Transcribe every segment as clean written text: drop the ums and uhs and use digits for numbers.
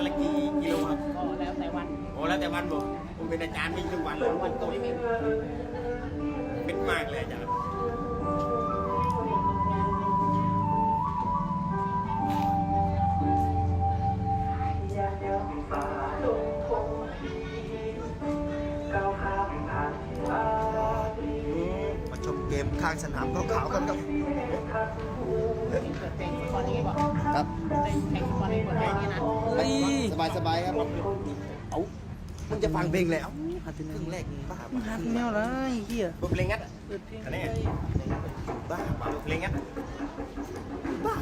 วันละกี่กิโลครับก็แล้วแต่วันโอ้แล้วแต่วันบอกผมเป็นอาจารย์วิ่งทุกวันเลยวันก็ไม่มีเป็นมากเลยอาจารย์มาชมเกมข้างสนามขาวๆกันครับเปิดเพลงฟุตบอลนี้ก่อนครับเพลงฟุตบอลนี้เปิดเพลงนี้นะสบายครับเอามึงจะฟังเพลงแล้วครึ่งแรกบ้าหันแนวไรเฮียเพลงงัดอันนี้บ้าเพลงงัดบ้า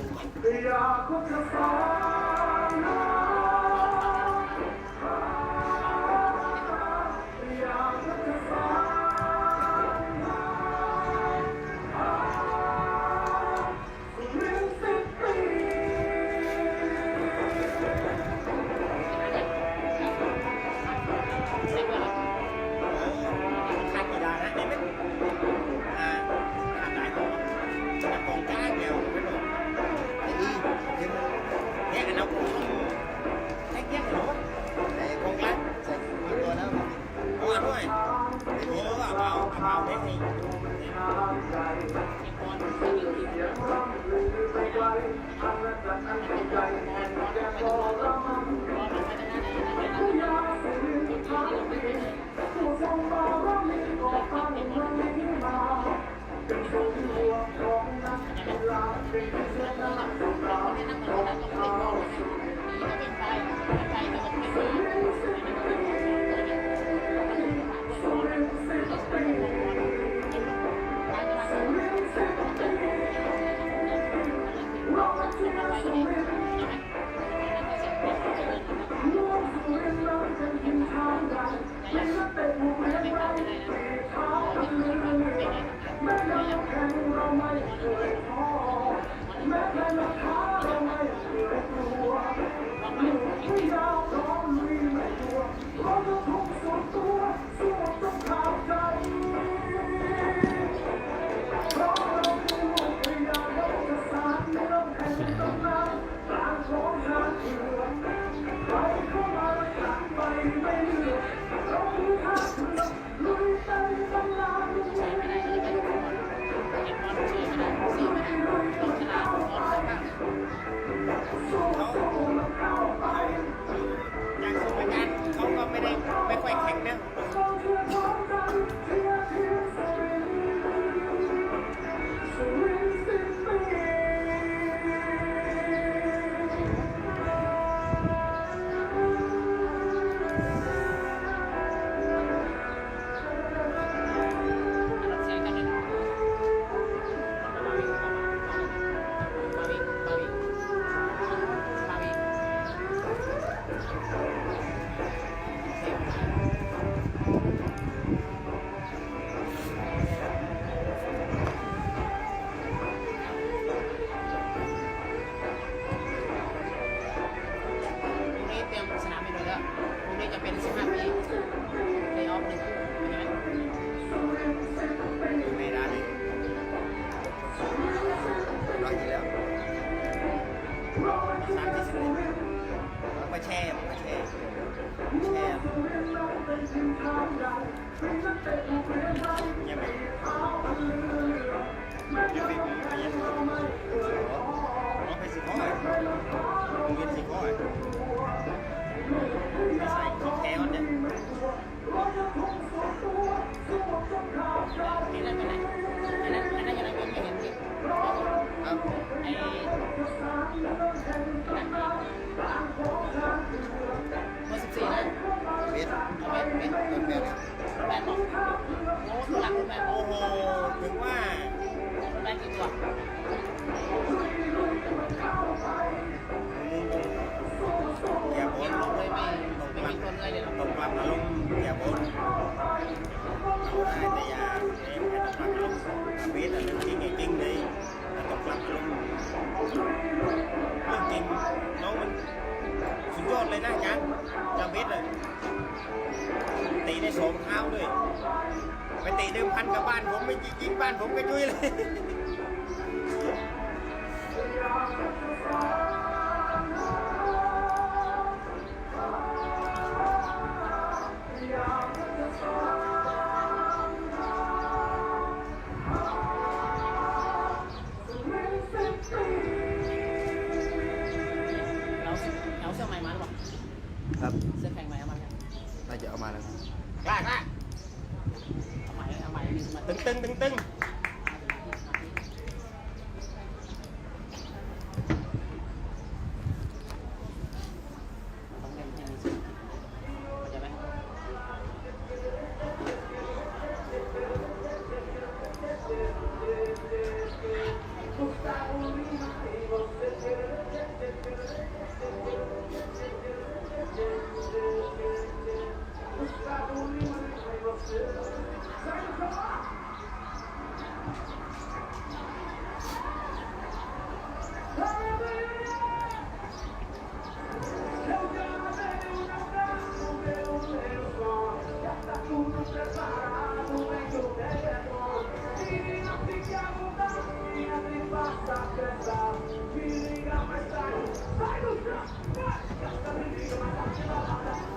ตีได้สองเท้าด้วยไปตีเดิมพันกับบ้านผมไม่ยิงบ้านผมก็จุ้ยเลย ครับ เสื้อแข่งใหม่เอามาเนี่ย น่าจะเอามาแล้ว กล้ากล้า เอาใหม่นี่มา ตึงต้องเล่นให้มีสิ่งเข้าใจไหม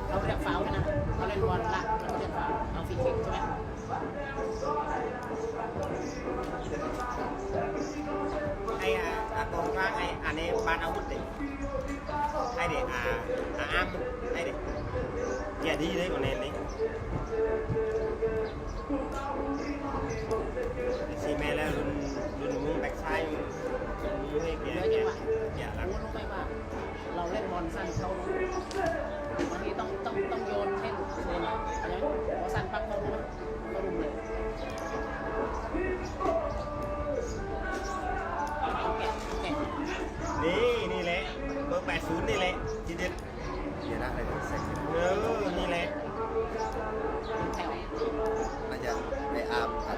เขาเรียกฟาวล์นะเขาเล่นบอลละเขาเรียกฟาวล์เอาฟรีคิกใช่ไหม ai còn có ai anh em ban áo bút đi ai để am ai để kìa đi đấy còn nền đi xì mè là luôn muốn back side muốn hay เย kìa อะจัง kìa หวะ dạ รู้ lắm ไหมว่าเราเล่นบอลสั้นเขาบางทีต้องโยนให้หลุดเลยนะเข้าใจไหมพอสั้นปั๊บเขารู้เขารุมเลยต้องแกะ นี่แหละเบอร์80นี่แหละทีเด็ด เดี๋ยวนะอะไรเซ็ก นี่แหละ แถว น่าจะไออาร์มกับ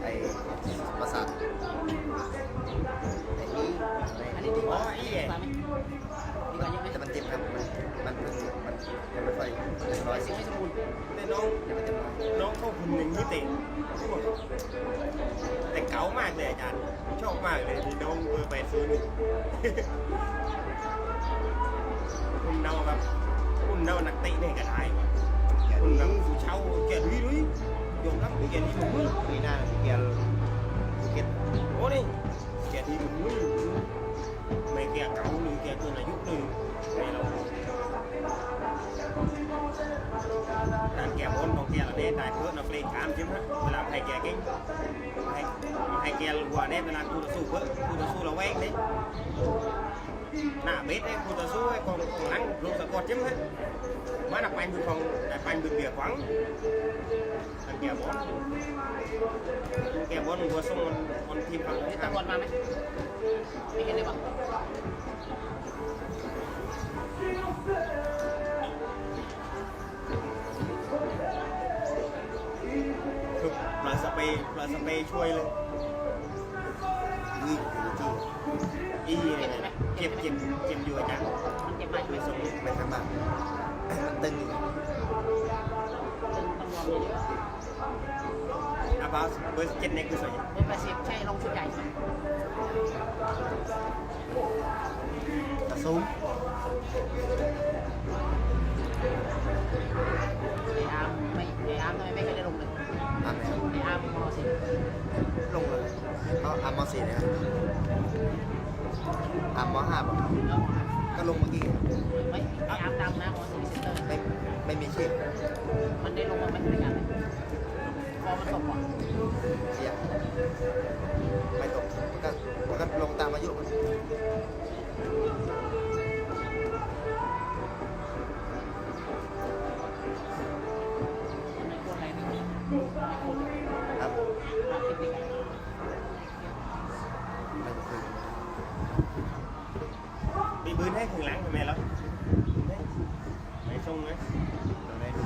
ไอประสาทไออี อันนี้ดีกว่าไหมดีกว่าเยอะไหม แต่มันเจ็บครับมันยังไม่ค่อยเรียบร้อย เสียงไม่สมบูรณ์ แต่น้อง ยังไม่เต็มร้อย น้องเขาหุ่นหนึ่งนี่เตะแต่เก๋ามากเลยอาจารย์ชอบมากเลยที่น้องเบอร์80นี่ คุณเดาแบบคุณเดานักเตะเนี่ยก็ได้ว่ะคุณแบบผู้เช่าแกดีด้วยยอมรับแกดีผมมึง ปีหน้าเกียร์ภูเก็ต โอ้นี่แกดีผมมึงไม่แกเก่าหรือแกเกินอายุเลยไม่เราการแกบอลของแกเราเนี่ยได้เพื่อนเราเล่นขามใช่ไหมเวลาให้แกเก่งให้แกรัวเนี่ยเวลากูจะสู้เพื่อกูจะสู้เราแว้งเนี่ยหน้าเบ็ดเนี่ยกูจะสู้ไอ้ของหลังลงสะกดใช่ไหมmà đặt banh được không đặt banh được bìa quắn thằng kẻ bón vừa xong con thêm phẳng นี่ตำรวจมาไหมไม่เห็นเลยบอก thực là sậpช่วยเลยy này này chìm vừa chặt มันเจ็บไหม ไม่ส่ง ไม่ค่อยมากมันตึงอยู่ ตึงต้องรอเยอะ à bao với trên này cứ sợi เบอร์80ใช่ลงชุดใหญ่ใช่ไหม กระซุ้ม ไออาร์มทำไมไม่เคยได้ลงเลย อาร์มแล้ว ไออาร์มมอสิ ลงเลยเอาอาร์มม.4นะครับอาร์มม.5ป่ะก็ลงเมื่อกี้ ไม่ไออาร์มดำนะมอสิเซนเตอร์ ไม่มีชื่อ มันได้ลงมาไม่ด้วยกันเลยพอมันตกก่อน เสียไม่ตกมันก็ลงตามอายุมัน มันไม่ควรอะไรไม่ควร ครับ เทคนิค ไม่คือ bị bướn hết thằng láng của mẹ lắm mày xong ấy เราได้ดู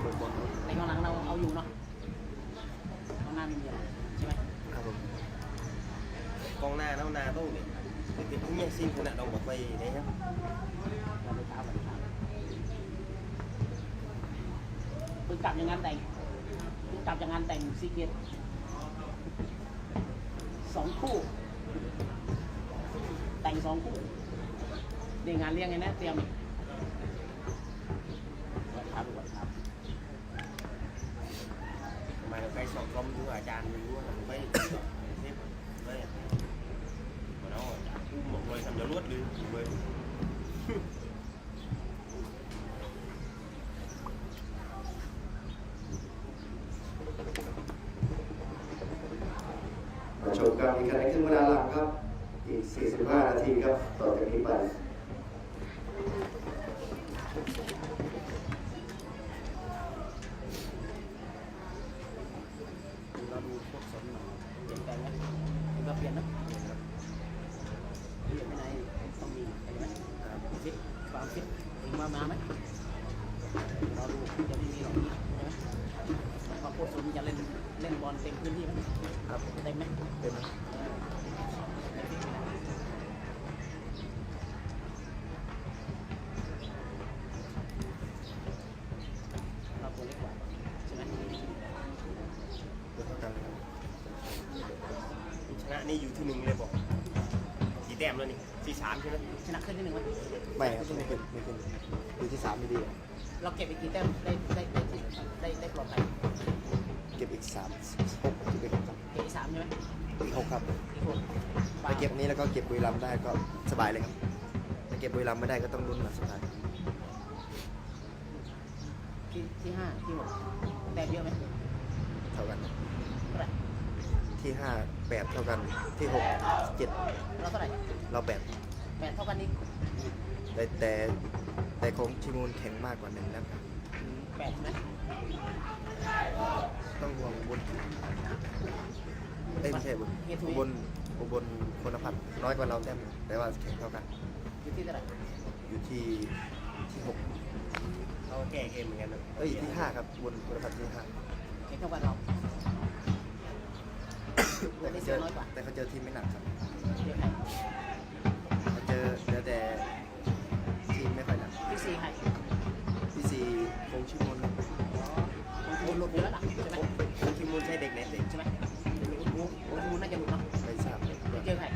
ดูบอล ในกองหลังเราเอาอยู่เนาะกองหน้ามีอะไรใช่ไหม ครับผม con na tốt này cái cũng nhanh xin của nạn đồng bạc vây đấy nhá เราไปเท้าคือกลับอย่างนั้นแต่งคือกลับอย่างนั้นแต่งซีเกต2 คู่แต่ง2 คู่เดี๋ยวงานเลี้ยงไงนะเตรียมครับ mà cây sọt công của à chan của thằng mấy xếp mấy mà nó một người thằng gió luốt đi แข่งขันในครึ่งเวลาหลังครับอีก45 นาทีครับต่อจากนี้ไปเราดูพวกสนเปลี่ยนแปลงไหมเห็นว่าเปลี่ยนนะเปลี่ยนไปไหนต้องมีเห็นไหมฟิตความฟิตถึงมาไหมเราดูจะไม่มีหรอกนี่ใช่ไหมพอพวกสนจะเล่นบอลเต็มพื้นที่ไหมครับเต็มไหมเต็มเราตัวเล็กกว่าใช่ไหม ชนะนี่อยู่ที่1เลยบอกกี่แต้มแล้วนี่43ใช่ไหม ชนะขึ้นที่1ไหม ไม่ครับไม่ขึ้นอยู่ที่3ไม่ดี เราเก็บอีกกี่แต้มได้ปลอดภัย เก็บอีก36ที่ไป6ครับ เก็บอีก3ใช่ไหม อีก6ครับ อีก6 ไปเก็บนี้แล้วก็เก็บบุรีรัมย์ได้ก็สบายเลยครับถ้าเก็บบุรีรัมย์ไม่ได้ก็ต้องลุ้นมาสุดท้าย ที่5ที่6แต้มเยอะไหม เท่ากัน เท่าไหร่ ที่5 8เท่ากันที่6 7 เราเท่าไหร่ เรา8 8เท่ากันนี่ แต่ของทีมูลแข็งมากกว่า1แล้วครับ 8ใช่ไหม ต้องห่วงบุญไม่ใช่บุญอุบลคนพัฒน์น้อยกว่าเราแต้มแต่ว่าแข็งเท่ากัน อยู่ที่เท่าไหร่ อยู่ที่6 เขาแก้เกมเหมือนกันนะ ที่5ครับอุบลคนพัฒน์ที่5 เก็บเท่ากันเราแต่เขาเจอทีมไม่หนักครับ เดี๋ยวใคร เขาเจอแต่ทีมไม่ค่อยหนัก ที่4ใคร ที่4คงชิมน คุณหลุดอยู่แล้วล่ะใช่ไหม ทีมมูลใช้เด็กเน็ตเลย ใช่ไหมคุณน่าจะหลุดเนาะ ไม่ทราบ เจอใคร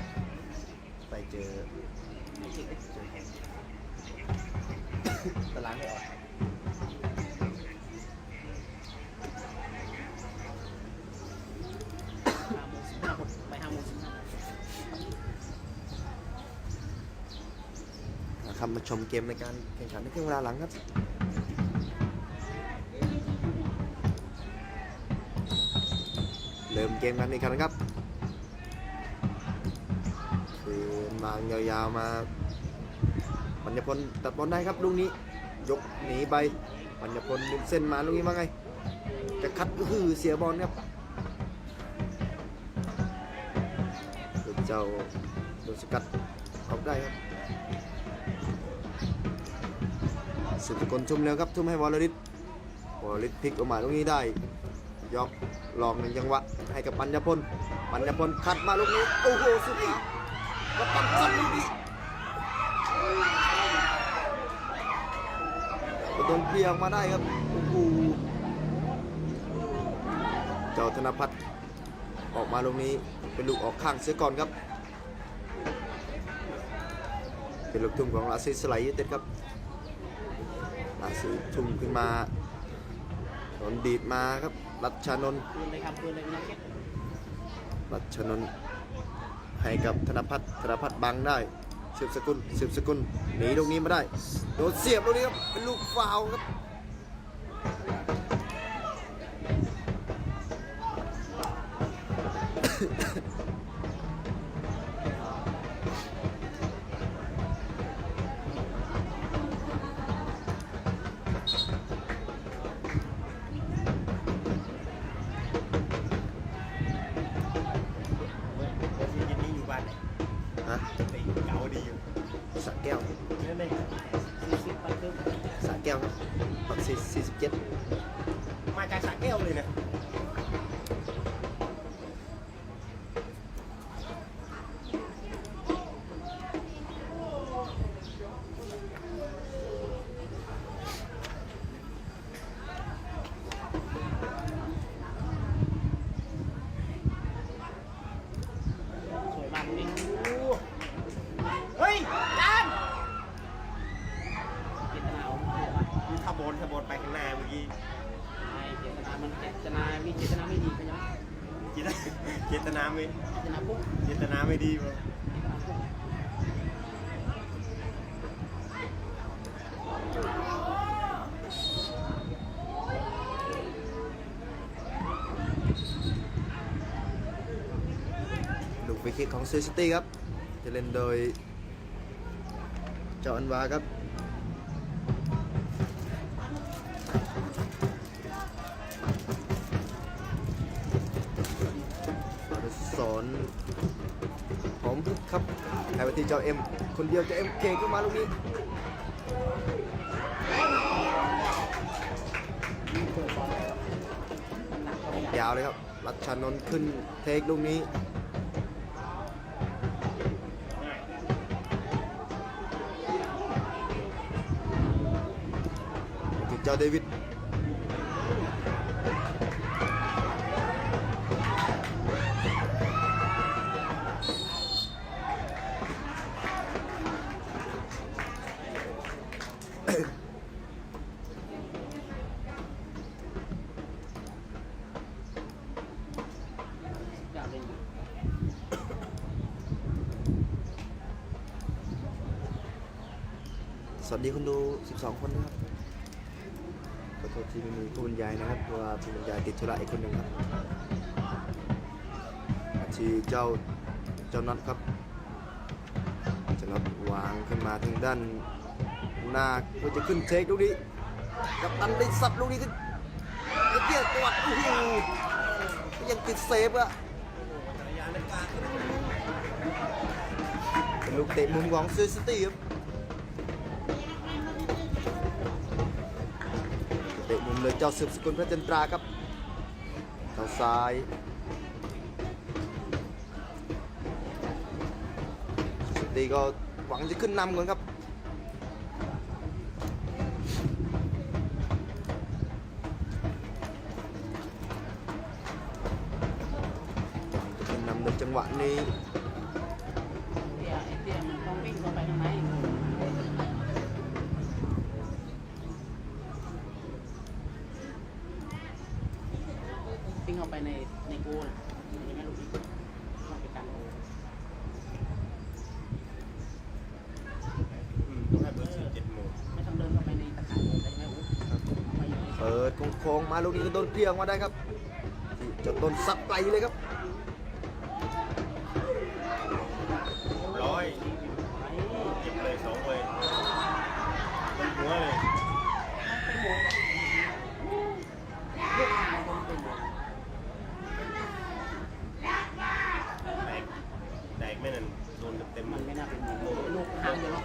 ไปเจอ ไม่จริงเลย ตารางไม่ออก 5 โมง 15 ไป5 โมง คำมาชมเกมในการแข่งขันในครึ่งเวลาหลังครับเริ่มเกมกันอีกครั้งครับคือมางยาวๆมาปัญญพลตัดบอลได้ครับลูกนี้ยกหนีไปปัญญพลดึงเส้นมาลูกนี้ว่าไงจะคัดเสียบอลครับเจ้าโดนสกัดออกได้ครับสุดสกลชุ่มเร็วครับทุ่มให้วอลลิตพลิกออกมาตรงนี้ได้ยกลองในจังหวะให้กับปัญญพลคัดมาลูกนี้โอ้โหสุดยอดกับปัญญพลลูกนี้โดนเพียงมาได้ครับโอ้โหเจ้าธนพัฒน์ออกมาลูกนี้เป็นลูกออกข้างเสียก่อนครับเป็นลูกทุ่มของราศีสไลยูไนเต็ดครับราศีทุ่มขึ้นมาโดนดีดมาครับรัชนนท์ ปืนเลยครับปืนเลยนะเก็บ รัชนนท์ให้กับธนพัฒน์บังได้สืบสกุลหนีลูกนี้มาได้โดนเสียบลูกนี้ครับเป็นลูกฟาวล์ครับทีมนี้อยู่บ้านไหน ฮะ แต่เก่าดีอยู่ สระแก้ว นั่นเอง 40 ปันตึ้ง สระแก้วครับปัก47 มาจากสระแก้วเลยนะ สวยมากนี่ เฮ้ยจาน เจตนาเอา ถ้าบนไปข้างหน้าเมื่อกี้ เจตนามันเจตนามีเจตนาไม่ดีใช่ไหม เจตนาไม่ เจตนาปุ๊บ เจตนาไม่ดีวะ คิกของซิตี้ครับจะเล่นโดยเจ้าอันวาครับสอนผมครับให้ไปที่เจ้าเอ็มคนเดียวเจ้าเอ็มเก่งขึ้นมาลูกนี้ยาวเลยครับรัชชานนท์ขึ้นเทคลูกนี้ถึงเจ้าเดวิดสวัสดีคนดู 12 คนนะครับขอโทษที่ไม่มีผู้บรรยายนะครับเพราะว่าผู้บรรยายติดธุระอีกคนหนึ่งครับที่เจ้าน็อตครับเจ้าน็อตวางขึ้นมาทางด้านหน้าก็จะขึ้นเทคลูกนี้กับตันได้สับลูกนี้ขึ้นเตี้ยตัวโอ้โหยังติดเซฟอะเป็นลูกเตะมุมของซิตี้ครับเตะมุมเลยเจ้าสืบสกุลพระจันทราครับเท้าซ้ายซิตี้ก็หวังจะขึ้นนำก่อนครับขึ้นนำในจังหวะนี้มันต้องวิ่งเข้าไปทางไหนวิ่งเข้าไปในโกนยังไงลูกต้องไปกันโก ต้องให้เบอร์7โมง ไม่ต้องเดินเข้าไปในตะข่ายเลยใช่ไหมโอ้ไปอยู่ใน เปิดโค้งๆมาลูกนี้ก็โดนเพียงมาได้ครับจะโดนซับไกลเลยครับ ร้อยเก็บเลย2เลยมันหัวเลยแตกไม่นั่นโดนเต็ม มันไม่น่าเป็นลูกห้ามเลยเนาะ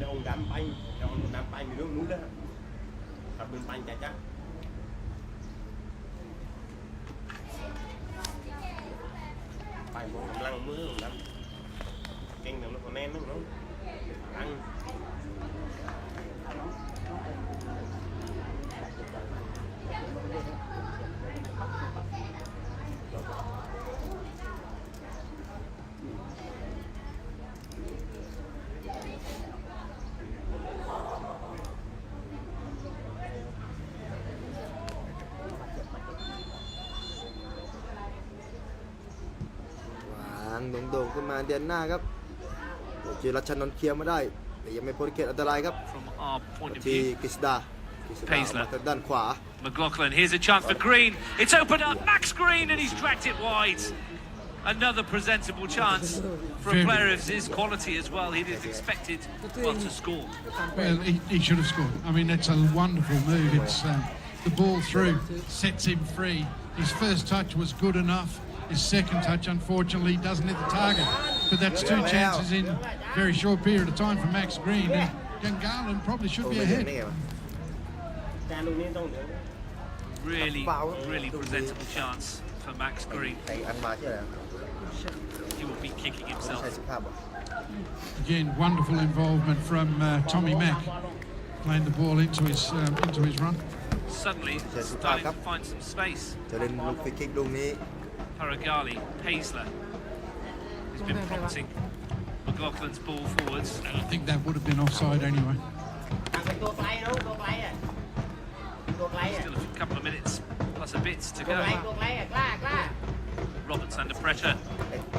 จะองดำไปจะองดำไปมีเรื่องนู้นด้วยขับบินไปจ้ะไปมองกำลังมือดำเก่งแต่มันก็แน่นนึงน้องตั้งโด่งๆขึ้นมาเดือนหน้าครับจีรัชนนท์เคลียร์มาได้แต่ยังไม่พ้นเขตอันตรายครับ From our point of ที่ view, กฤษดา Paisley มาด้านขวา McLaughlin, here's a chance for Green. It's opened up, Max Green, and he's dragged it wide. Another presentable chance for a player of his quality as well. He is expected, well, to score. Well, he should have scored. I mean, that's a wonderful move. It's the ball through, sets him free. His first touch was good enough. His second touch, unfortunately, doesn't hit the target. But that's two chances in a very short period of time for Max Green. And Gungahlin probably should be ahead. Really, really presentable chance for Max Green. he will be kicking ไม่ himself. ใช่สุภาพหรอ Again, wonderful involvement from Tommy Mack, playing the ball into his run. Suddenly Yes, starting back to up. find some space. จะเล่นลูกฟรีคิกลูกนี้ Paragali, Paisley, who's been prompting McLaughlin's ball forwards. And I think that would have been offside anyway. เป็นตัวไกลนะตัวไกลอ่ะตัวไกลอ่ะ Still a couple of minutes plus a bit to ตัวไกล go. ตัวไกลอ่ะกล้า Roberts under pressure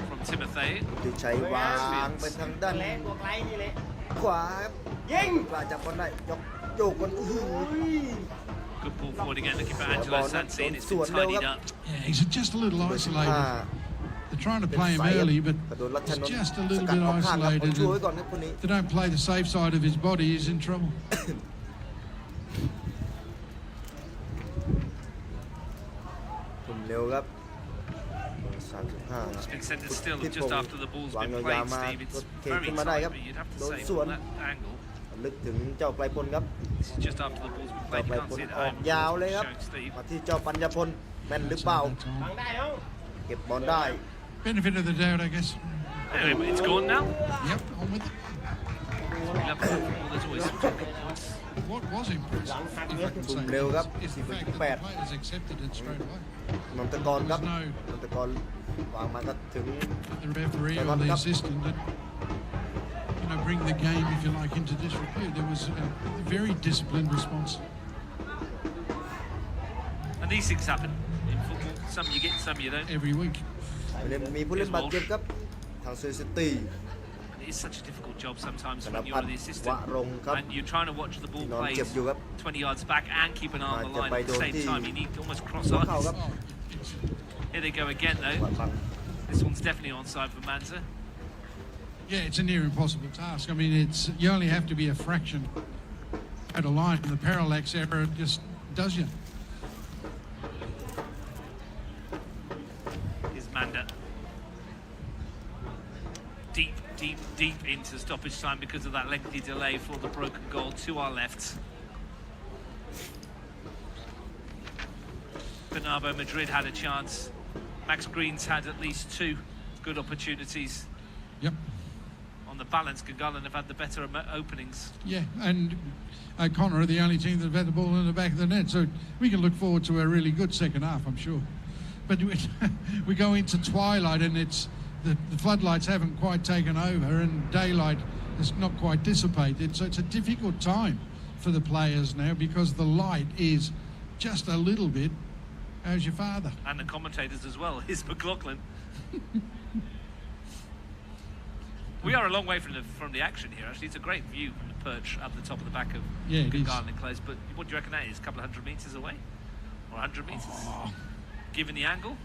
from Timothy. ดิชัยวางไปทางด้าน ตัวไกลนี่แหละ ขวาครับยิงกว่าจับบอลได้ยกโยกคนอื้อหือ Good ball forward again, looking for Yeah, Angelo ball, Sansi, and it's sort been of tidied low up. Yeah, he's just a little เบอร์15 isolated. They're trying to เป็น play him ไซด์ early, but กระโดดรัช he's นนท์ just a ส little กัด bit ออกข้างครับผม isolated. ช่วยไว้ And ก่อนครับคนนี้ if they don't play the safe side of his body, he's in trouble. ผมเร็วครับเบอร์35 It's been centred still ทิศ just พง after the ball's วาง been ยาว played, ๆมา Steve. ก It's ดเขต very ขึ้นมาได้ tight, ครับ but you'd have โด to น say สวน from that angle. ลึกถึงเจ้าไพรพลครับ This is just after the ball's been เจ้า played. ไพ You ร can't พล see it อ at อก home. ยาวเลยครับ Showing Steve. มาที่เจ้าปัญญพลแม่นหรือเปล่า That's all. ฟังได้เนาะ เก็บบอลได้ Benefit of the doubt, I guess. Anyway, it's gone now. Yep, on with it. We love football. There's always some talking points. What was impressive, if I can say, เร็วครับ is the fact that the players accepted it straight away. นนทกรครับนนทกรวางมาก็ถึง The referee or the assistant that, bring the game, if you like, into disrepute. There was a very disciplined response. And these things happen in football. Some you get, some you don't. Every week. มีผู้เล่นบาดเจ็บครับทางเซซิตี้ And it is such a difficult job sometimes ธน when พั you're ฒ the น์ assistant วะรงค์ครับ and you're trying to watch the ball นอน played เจ็บอยู่ครับ 20 yards back and keep an eye on the line at the same time. You need to almost cross หัวเข่า eyes. ครับ Oh, it's, Here they go again, though. บัง This one's definitely onside for Manza. yeah, it's a near impossible task. I mean, you only have to be a fraction at a line, and the parallax error just does you. Here's Manda. Deep into stoppage time because of that lengthy delay for the broken goal to our left. Bernardo Madrid had a chance. Max Green's had at least 2 good opportunities. Yep. On the balance, Gungahlin have had the better openings. Yeah, and O'Connor are the only team that have had the ball in the back of the net, so we can look forward to a really good second half, I'm sure. But we go into twilight, and the floodlights haven't quite taken over, and daylight has not quite dissipated, so it's a difficult time for the players now because the light is just a little bit. How's your father? And the commentators as well. Here's McLaughlin. We are a long way from the action here, actually. It's a great view from the perch up the top of the back of Yeah, it is. Gungahlin Close. But what do you reckon that is? A couple of 100 metres away? Or 100 metres? Given the angle?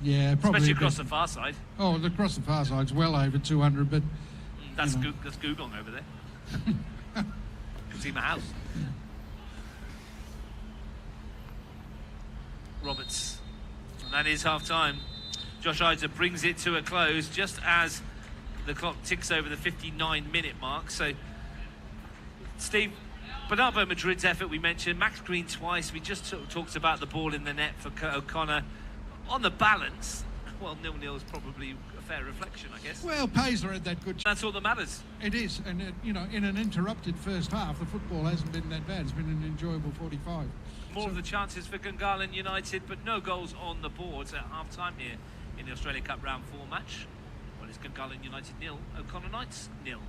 Yeah, probably. Especially a across bit- the far side. Oh, across the far side's well over 200, but That's You know. that's Gugong over there. Can see my house. Roberts. And that is half time. Josh Ider brings it to a close just as the clock ticks over the 59-minute mark. So, Steve, Bernardo Madrid's effort we mentioned, Max Green twice. We just talked about the ball in the net for O'Connor. On the balance, well, 0-0 is probably a fair reflection, I guess. well, Paisley had that good. That's all that matters. It is, and in an interrupted first half, the football hasn't been that bad. It's been an enjoyable 45. More So- of the chances for Gungahlin United, but no goals on the boards at half-time here in the Australia Cup Round 4 match. Well, it's Gungahlin United 0, O'Connor Knights 0.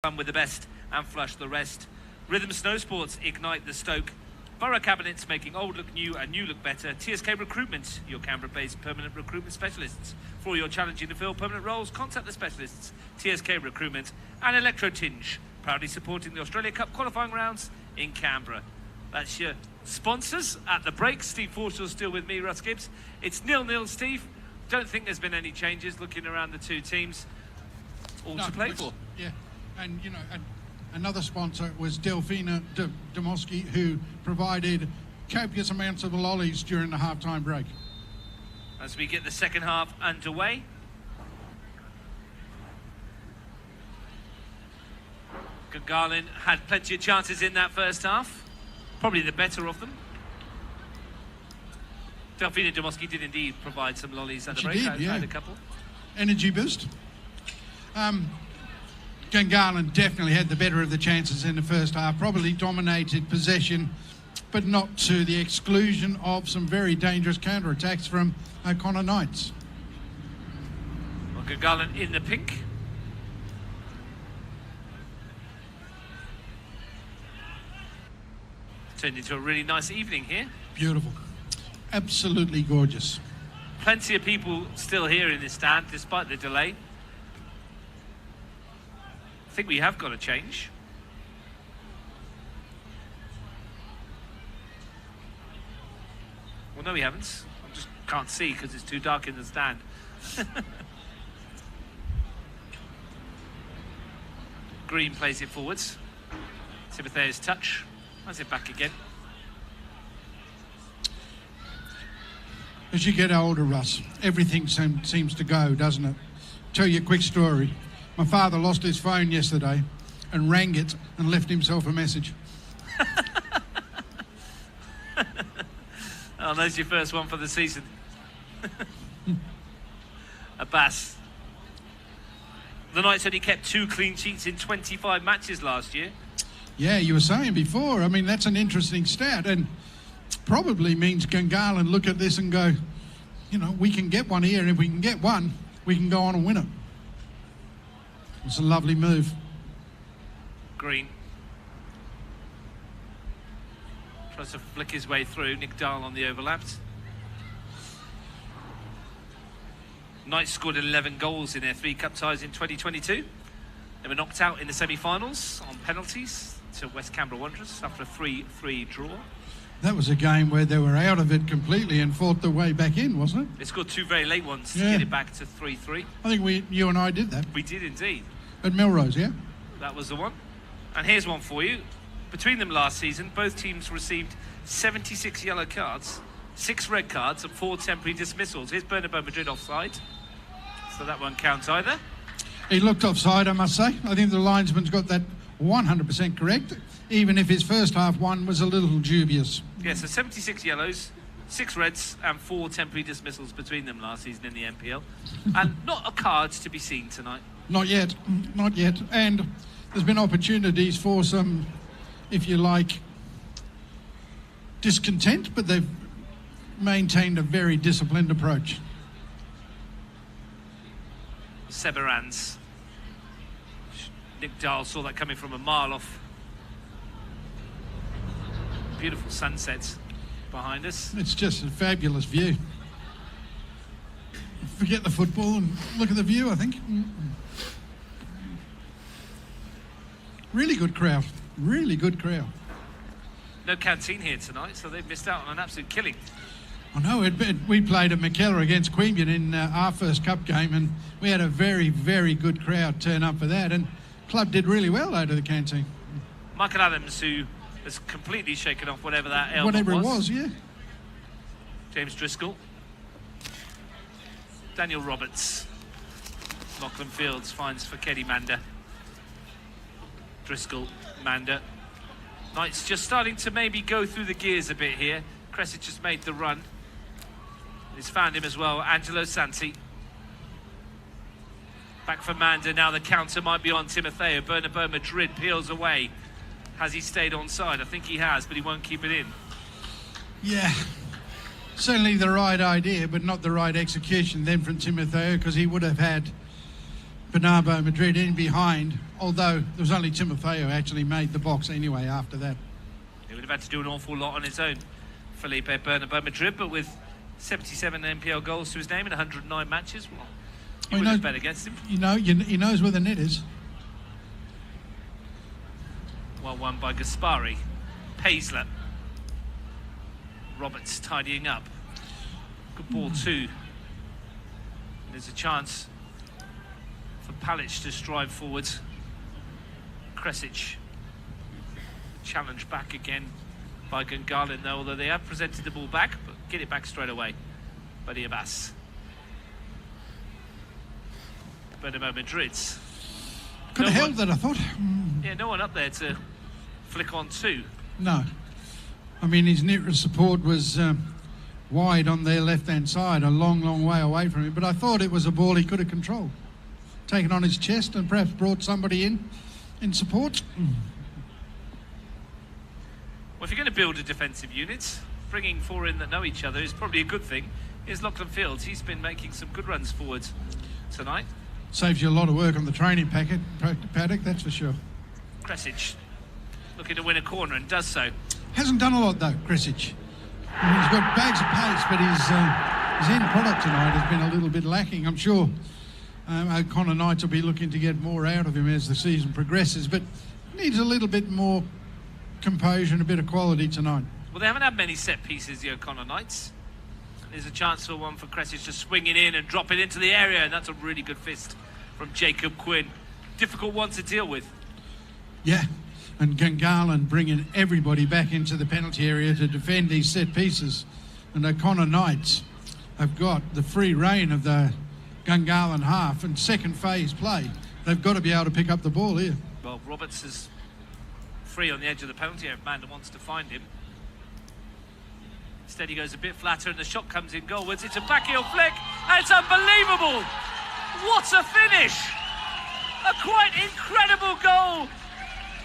Fun with the best and flush the rest. Rhythm Snow Sports ignite the Stoke. Borough Cabinets making old look new and new look better. TSK Recruitment, your Canberra-based permanent recruitment specialists. For all your challenging to fill permanent roles, contact the specialists. TSK Recruitment and Electro Tinge, proudly supporting the Australia Cup qualifying rounds in Canberra. That's your sponsors at the break. Steve Forshaw's still with me, Russ Gibbs. It's 0-0, Steve. Don't think there's been any changes looking around the two teams. All to play for. Yeah, and you know, another sponsor was Delphina Demoski, who provided copious amounts of lollies during the half-time break. As we get the second half underway. Gungahlin had plenty of chances in that first half. Probably the better of them. Delphina Demoski did indeed provide some lollies at the break. I had a couple. Energy boost. Gungahlin definitely had the better of the chances in the first half, probably dominated possession, but not to the exclusion of some very dangerous counter-attacks from O'Connor Knights. Well, Gungahlin in the pink. Turned into a really nice evening here. Beautiful. Absolutely gorgeous. Plenty of people still here in this stand, despite the delay. I think we have got a change. Well, no, we haven't. I just can't see because it's too dark in the stand. Green plays it forwards. Timotheo's touch. That's it back again. As you get older, Russ, everything seems to go, doesn't it? Tell you a quick story. My father lost his phone yesterday and rang it and left himself a message. Oh, there's your first one for the season. Abbas. The Knights only kept 2 clean sheets in 25 matches last year. Yeah, you were saying before. I mean, that's an interesting stat, and probably means Gungahlin look at this and go, you know, we can get one here, and if we can get one, we can go on and win it. It's a lovely move. Green. Tries to flick his way through. Nick Dahl on the overlaps. Knights scored 11 goals in their 3 cup ties in 2022. They were knocked out in the semi-finals on penalties to West Canberra Wanderers after a 3-3 draw. That was a game where they were out of it completely and fought their way back in, wasn't it? They scored 2 very late ones to get it back to 3-3. I think you and I did that. We did indeed. At Melrose, yeah? That was the one. And here's one for you. Between them last season, both teams received 76 yellow cards, 6 red cards and 4 temporary dismissals. Here's Bernabeu Madrid offside. So that won't count either. He looked offside, I must say. I think the linesman's got that 100% correct, even if his first half one was a little dubious. Yeah, so 76 yellows, 6 reds and 4 temporary dismissals between them last season in the NPL. And not a card to be seen tonight. Not yet, not yet. And there's been opportunities for some, if you like, discontent, but they've maintained a very disciplined approach. Seberans. Nick Dahl saw that coming from a mile off. Beautiful sunsets behind us. It's just a fabulous view. Forget the football and look at the view, I think. Really good crowd. Really good crowd. No canteen here tonight, so they've missed out on an absolute killing. I know, we played at McKellar against Queanbeyan in our first cup game, and we had a very, very good crowd turn up for that, and club did really well out of the canteen. Michael Adams, who has completely shaken off whatever that ailment Whatever it was, yeah. James Driscoll. Daniel Roberts. Lachlan Fields finds for Keddy Manda. Driscoll, Manda. Knights just starting to maybe go through the gears a bit here. Cressage just made the run. He's found him as well, Angelo Santi. Back for Manda, now the counter might be on Timotheo. Bernabeu Madrid peels away. Has he stayed onside? I think he has, but he won't keep it in. Yeah, certainly the right idea, but not the right execution then from Timotheo, because he would have had Bernardo Madrid in behind, although there was only Timofeo actually made the box anyway after that. He would have had to do an awful lot on his own, Felipe Bernabeu Madrid, but with 77 NPL goals to his name in 109 matches, well, you wouldn't have bet against him. He knows where the net is. Well won by Gaspari. Paisley. Roberts tidying up. Good ball too. There's a chance for Palic to stride forward. Kresic. Challenge back again by Gungahlin though, although they have presented the ball back, but get it back straight away by the Abbas. Bernabeu Madrid's. Could have held that, I thought. Yeah, no one up there to flick on to. No. I mean, his nearest support was wide on their left-hand side, a long, long way away from him. But I thought it was a ball he could have controlled. Taken on his chest and perhaps brought somebody in support. Well, if you're going to build a defensive unit, bringing four in that know each other is probably a good thing. Here's Lachlan Fields. He's been making some good runs forward tonight. Saves you a lot of work on the training paddock, that's for sure. Kresic looking to win a corner and does so. Hasn't done a lot though, Kresic. I mean, he's got bags of pace, but his end product tonight has been a little bit lacking. I'm sure O'Connor Knights will be looking to get more out of him as the season progresses, but needs a little bit more composure and a bit of quality tonight. Well, they haven't had many set pieces, the O'Connor Knights. There's a chance for one for Kresic to swing it in and drop it into the area, and that's a really good fist from Jacob Quinn. Difficult one to deal with. Yeah, and Gungahlin bringing everybody back into the penalty area to defend these set pieces. And O'Connor Knights have got the free rein of the Gungahlin half and second phase play. They've got to be able to pick up the ball here. Well, Roberts is free on the edge of the penalty area if Manda wants to find him. Instead he goes a bit flatter and the shot comes in goalwards. It's a backheel flick and it's unbelievable! What a finish! A quite incredible goal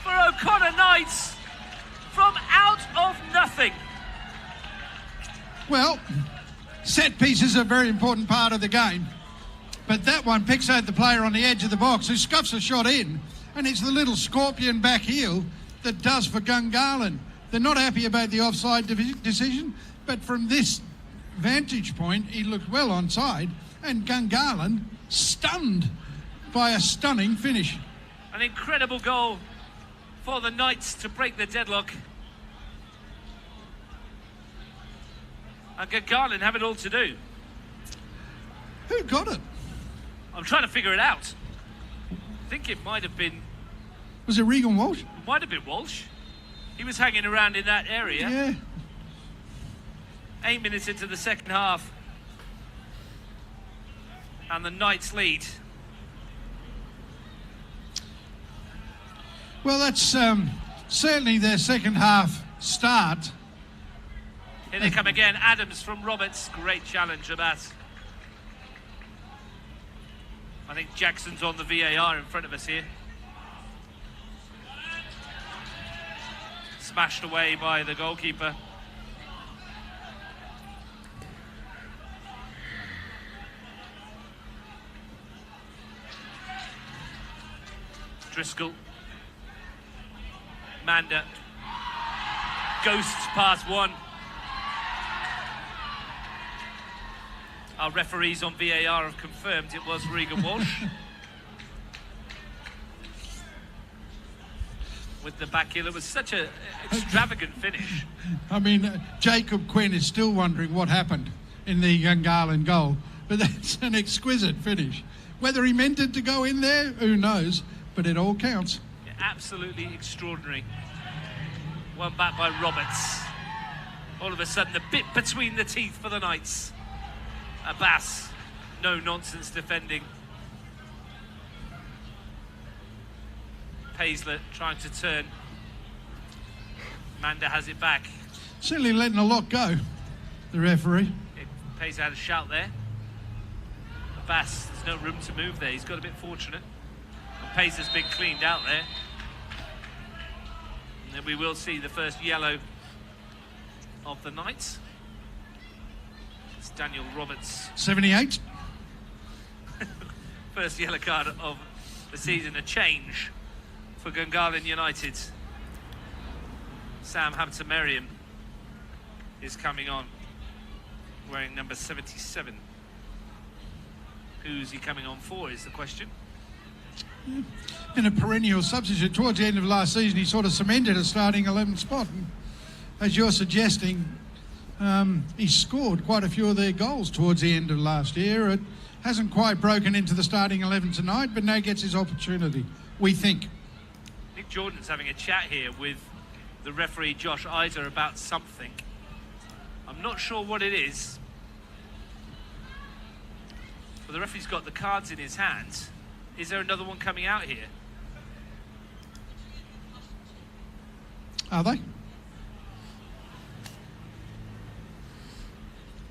for O'Connor Knights from out of nothing. Well, set pieces are a very important part of the game, but that one picks out the player on the edge of the box who scuffs a shot in, and it's the little scorpion back heel that does for Gungahlin. They're not happy about the offside decision, but from this vantage point, he looked well onside, and Gungahlin stunned by a stunning finish. An incredible goal for the Knights to break the deadlock. And Gungahlin have it all to do. Who got it? I'm trying to figure it out. I think it might have been... Was it Regan Walsh? Might have been Walsh. He was hanging around in that area. Yeah. 8 minutes into the second half. And the Knights lead. Well, that's certainly their second half start. Here they come again. Adams from Roberts. Great challenge of that. I think Jackson's on the VAR in front of us here. Smashed away by the goalkeeper. Driscoll. Manda. Ghosts past one. Our referees on VAR have confirmed it was Regan Walsh. With the back heel, it was such an extravagant finish. I mean, Jacob Quinn is still wondering what happened in the Gungahlin goal, but that's an exquisite finish. Whether he meant it to go in there, who knows, but it all counts. Yeah, absolutely extraordinary. One back by Roberts. All of a sudden, the bit between the teeth for the Knights. Abbas, no nonsense defending. Paisley trying to turn. Manda has it back. Certainly letting a lot go, the referee. Paisley had a shout there. Abbas, there's no room to move there. He's got a bit fortunate. And Paisley's been cleaned out there. And then we will see the first yellow of the Knights. It's Daniel Roberts. 78. First yellow card of the season, a change for Gungahlin United. Sam Hampton-Merriam is coming on, wearing number 77. Who's he coming on for is the question. Been a perennial substitute. Towards the end of last season, he sort of cemented a starting 11 spot. And as you're suggesting, he scored quite a few of their goals towards the end of last year. It hasn't quite broken into the starting 11 tonight, but now gets his opportunity, we think. Nick Jordan's having a chat here with the referee Josh Iser about something. I'm not sure what it is, but the referee's got the cards in his hands. Is there another one coming out here? Are they?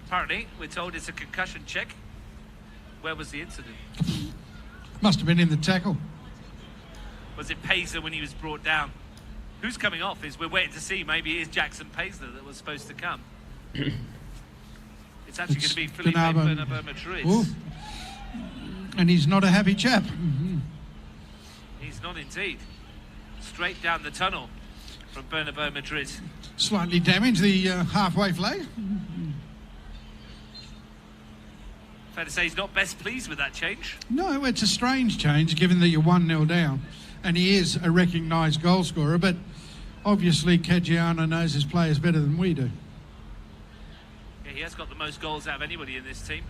Apparently, we're told it's a concussion check. Where was the incident? Must have been in the tackle. Was it Paisley when he was brought down? Who's coming off is we're waiting to see. Maybe it is Jackson Paisley that was supposed to come. It's actually going to be Felipe Bernabeu Madrid. Oh. And he's not a happy chap. He's not indeed. Straight down the tunnel from Bernabeu Madrid. Slightly damaged the halfway flag. Fair to say he's not best pleased with that change. No, it's a strange change given that you're 1-0 down. And he is a recognised goal scorer, but obviously Caggiano knows his players better than we do. Yeah, he has got the most goals out of anybody in this team.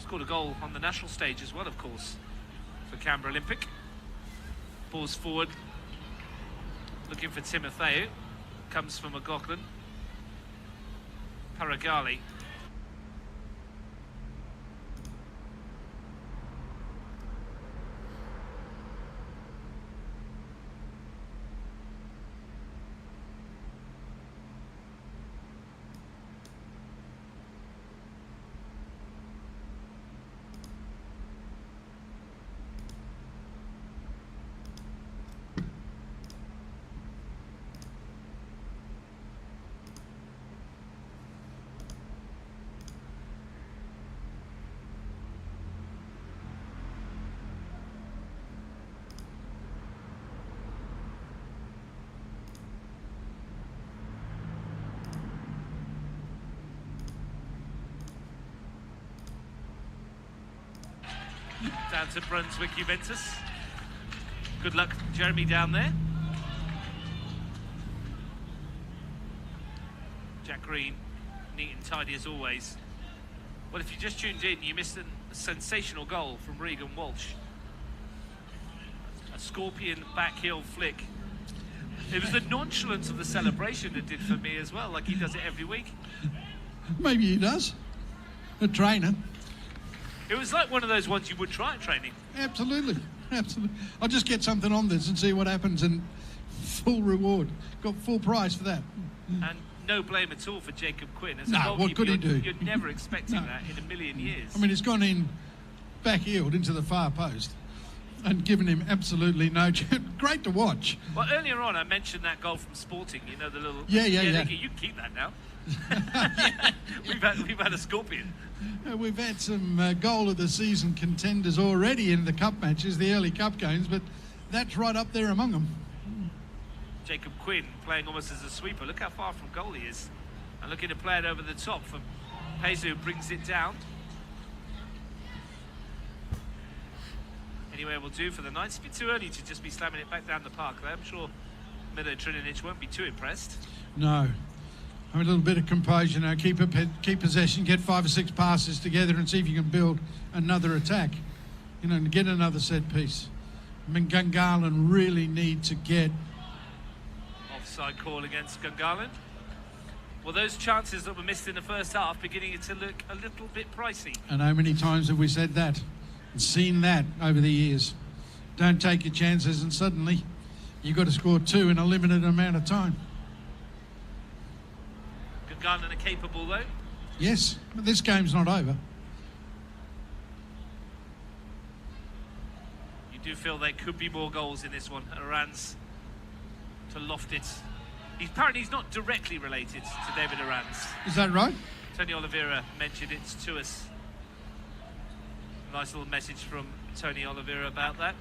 Scored a goal on the national stage as well, of course, for Canberra Olympic. Balls forward, looking for Timotheo. Comes from Gungahlin. Paragali. Down to Brunswick Juventus. Good luck, Jeremy, down there. Jack Green, neat and tidy as always. Well, if you just tuned in, you missed a sensational goal from Regan Walsh. A scorpion backheel flick. It was the nonchalance of the celebration that did for me as well, like he does it every week. Maybe he does. A trainer. It was like one of those ones you would try at training. Absolutely. Absolutely. I'll just get something on this and see what happens, and full reward. Got full price for that. And no blame at all for Jacob Quinn. As a No, goalkeeper, what could he do? You're never expecting No. that in a million years. I mean, it's gone in back-heeled into the far post and given him absolutely no chance. Great to watch. Well, earlier on I mentioned that goal from Sporting. You know, the little... Yeah. You can keep that now. We've had a scorpion. We've had some goal of the season contenders already in the cup matches, the early cup games, but that's right up there among them. Jacob Quinn playing almost as a sweeper. Look how far from goal he is. And looking to play it over the top for Paisley, who brings it down. Anyway, we'll do for the night. It's a bit too early to just be slamming it back down the park, though. I'm sure Milo Trininic won't be too impressed. No. I mean, a little bit of composure now. Keep possession, get 5 or 6 passes together and see if you can build another attack. You know, and get another set piece. I mean, Gungahlin really need to get... Offside call against Gungahlin. Well, those chances that were missed in the first half beginning to look a little bit pricey. And how many times have we said that and seen that over the years? Don't take your chances and suddenly you've got to score 2 in a limited amount of time. Gungahlin are capable, though. Yes, but this game's not over. You do feel there could be more goals in this one. Arans to loft it. Apparently he's not directly related to David Arans. Is that right? Tony Oliveira mentioned it to us. Nice little message from Tony Oliveira about that.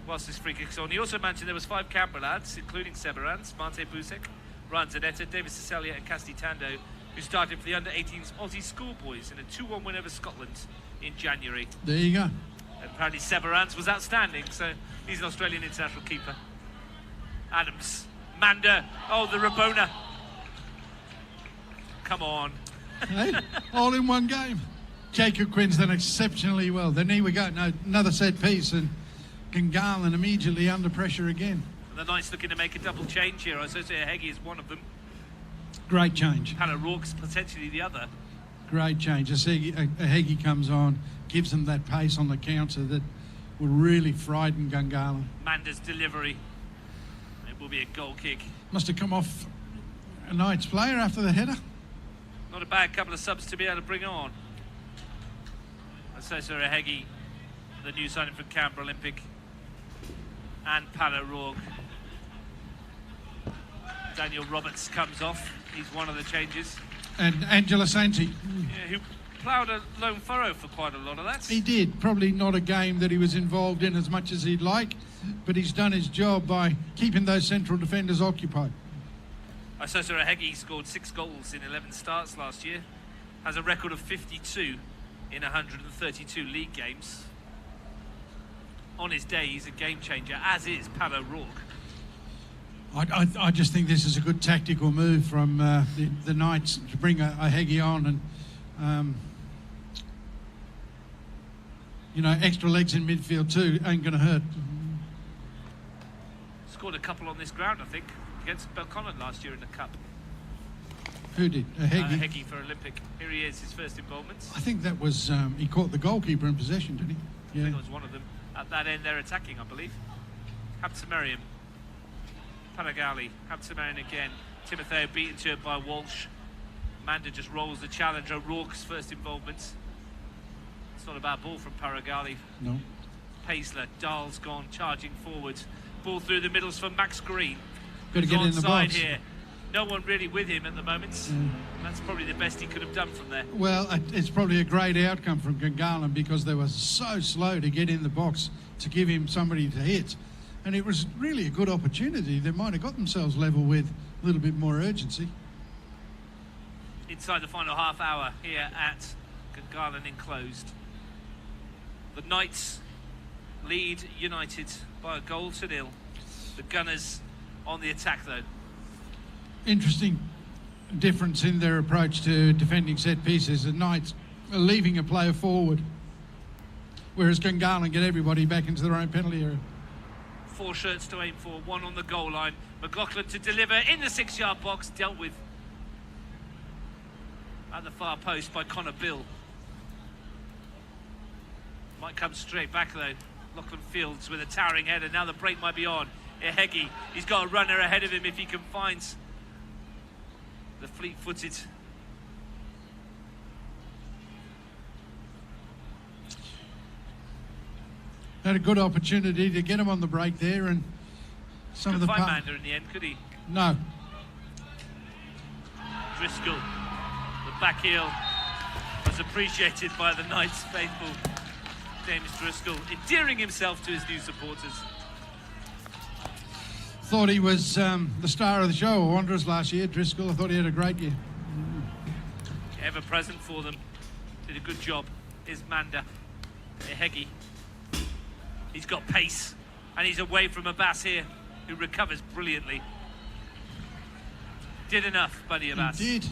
Whilst this free kick's on, he also mentioned there was 5 Canberra lads, including Severance, Mante Busek, Ryan Zanetta, David Cecilia and Casti Tando, who started for the under-18s Aussie schoolboys in a 2-1 win over Scotland in January. There you go. And apparently Severance was outstanding, so he's an Australian international keeper. Adams, Manda, oh, the Rabona. Come on. Hey, all in one game. Jacob Quinn's done exceptionally well. Then here we go, another set piece, and Gungahlin immediately under pressure again. And the Knights looking to make a double change here. I associate Heggie is one of them. Great change. Hannah Rourke's potentially the other. Great change. Heggie comes on, gives them that pace on the counter that will really frighten Gungahlin. Manda's delivery. It will be a goal kick. Must have come off a Knights player after the header. Not a bad couple of subs to be able to bring on. Assessor Heggie, the new signing from Canberra Olympic, and Pala Rourke. Daniel Roberts comes off. He's one of the changes. And Angela Santi. Yeah, who ploughed a lone furrow for quite a lot of that. He did. Probably not a game that he was involved in as much as he'd like, but he's done his job by keeping those central defenders occupied. Assessor Heggie scored 6 goals in 11 starts last year. Has a record of 52 in 132 league games. On his day, he's a game changer, as is Pala Rourke. I just think this is a good tactical move from the Knights to bring a Heggie on, and you know, extra legs in midfield too ain't going to hurt. Scored a couple on this ground, I think, against O'Connor last year in the Cup. Who did? Heggie? Heggie for Olympic. Here he is, his first involvements. I think that was, he caught the goalkeeper in possession, didn't he? Yeah. I think it was one of them. At that end, they're attacking, I believe. Habtemariam. Panagali. Habtemariam again. Timotheo beaten to it by Walsh. Manda just rolls the challenge. O'Rourke's first involvement. It's not a bad ball from Paragali. No. Paisley. Dahl's gone, charging forward. Ball through the middles for Max Green. Got to get in the box. Here. No one really with him at the moment. That's probably the best he could have done from there. Well, it's probably a great outcome from Gungahlin because they were so slow to get in the box to give him somebody to hit. And it was really a good opportunity. They might have got themselves level with a little bit more urgency. Inside the final half hour here at Gungahlin enclosed. The Knights lead United by a 1-0. The Gunners on the attack though. Interesting difference in their approach to defending set pieces. The Knights are leaving a player forward, whereas Gungahlin get everybody back into their own penalty area. 4 shirts to aim for, 1 on the goal line. McLaughlin to deliver in the 6-yard box, dealt with at the far post by Connor Bill. Might come straight back though. Lachlan Fields with a towering header. Now the break might be on. Ehegi, he's got a runner ahead of him if he can find the fleet-footed. Had a good opportunity to get him on the break there, and some of the find Manda in the end, could he? No. Driscoll, the back heel was appreciated by the Knights faithful. James Driscoll endearing himself to his new supporters. Thought he was the star of the show, Wanderers last year, Driscoll. I thought he had a great year. Ever present for them. Did a good job. Here's Manda. Ehegi. He's got pace. And he's away from Abbas here, who recovers brilliantly. Did enough, Buddy Abbas. He did.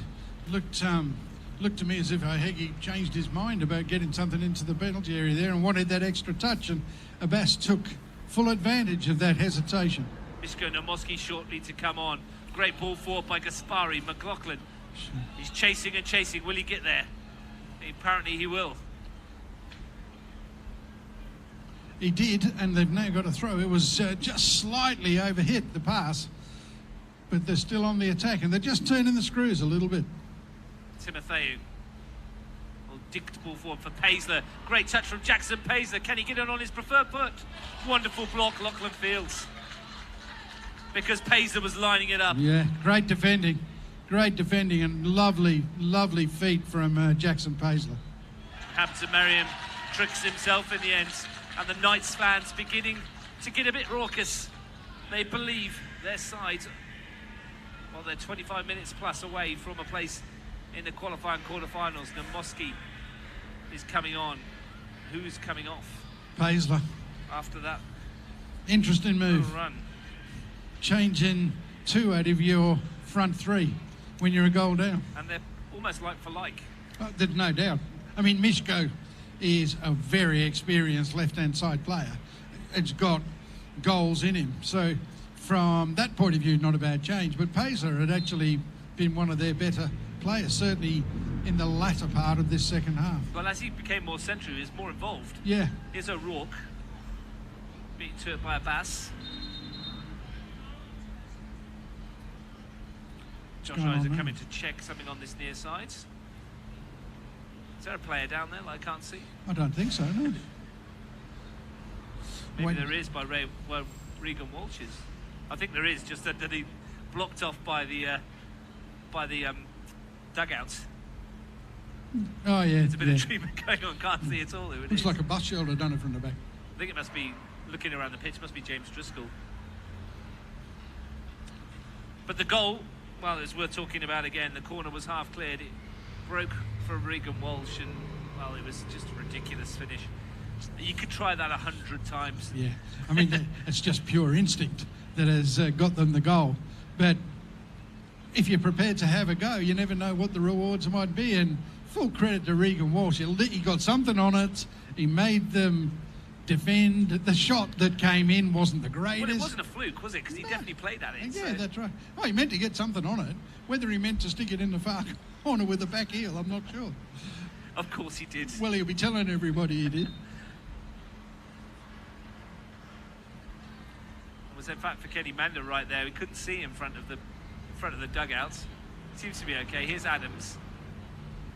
Looked to me as if Ehegi changed his mind about getting something into the penalty area there and wanted that extra touch, and Abbas took full advantage of that hesitation. Misko Nomoski shortly to come on. Great ball forward by Gaspari. McLaughlin. He's chasing and chasing. Will he get there? Apparently he will. He did, and they've now got a throw. It was just slightly overhit, the pass, but they're still on the attack, and they're just turning the screws a little bit. Timotheo. Will dict ball forward for Paisley. Great touch from Jackson Paisley. Can he get it on his preferred foot? Wonderful block, Lachlan Fields. Because Paisley was lining it up. Yeah, great defending, and lovely feet from Jackson Paisley. Habtemariam hat-tricks himself in the end. And the Knights fans beginning to get a bit raucous. They believe their side, well, they're 25 minutes plus away from a place in the qualifying quarterfinals. Namoski is coming on. Who's coming off Paisley. after that Interesting move. run? Changing 2 out of your front 3 when you're a goal down. And they're almost like for like. There's no doubt. I mean, Mishko is a very experienced left-hand side player. It's got goals in him. So from that point of view, not a bad change. But Paisley had actually been one of their better players, certainly in the latter part of this second half. Well, as he became more central, he was more involved. Yeah. Here's O'Rourke, beaten to it by Abbas. Josh going on Isaac there? coming to check something on this near side. Is there a player down there that I can't see? I don't think so, no. Maybe Wait. there is by Regan Walsh's. I think there is, just that he blocked off by the dugouts. Oh, yeah. There's a bit yeah. of treatment going on. Can't see at all who it Looks is. like a bus shelter done it from the back. I think it must be, looking around the pitch, must be James Driscoll. But the goal, well, it's worth talking about again. The corner was half cleared. It broke for Regan Walsh, and, well, it was just a ridiculous finish. You could try that 100 times. Yeah. I mean, it's just pure instinct that has got them the goal. But if you're prepared to have a go, you never know what the rewards might be. And full credit to Regan Walsh. He got something on it. He made them defend. The shot that came in wasn't the greatest. Well, it wasn't a fluke, was it? Because he definitely played at it. Yeah, so. that's right. Oh, he meant to get something on it. Whether he meant to stick it in the far corner with the back heel, I'm not sure. Of course he did. Well, he'll be telling everybody he did. It was in fact for Kenny Manda right there. We couldn't see in front of the dugouts. Seems to be okay. Here's Adams.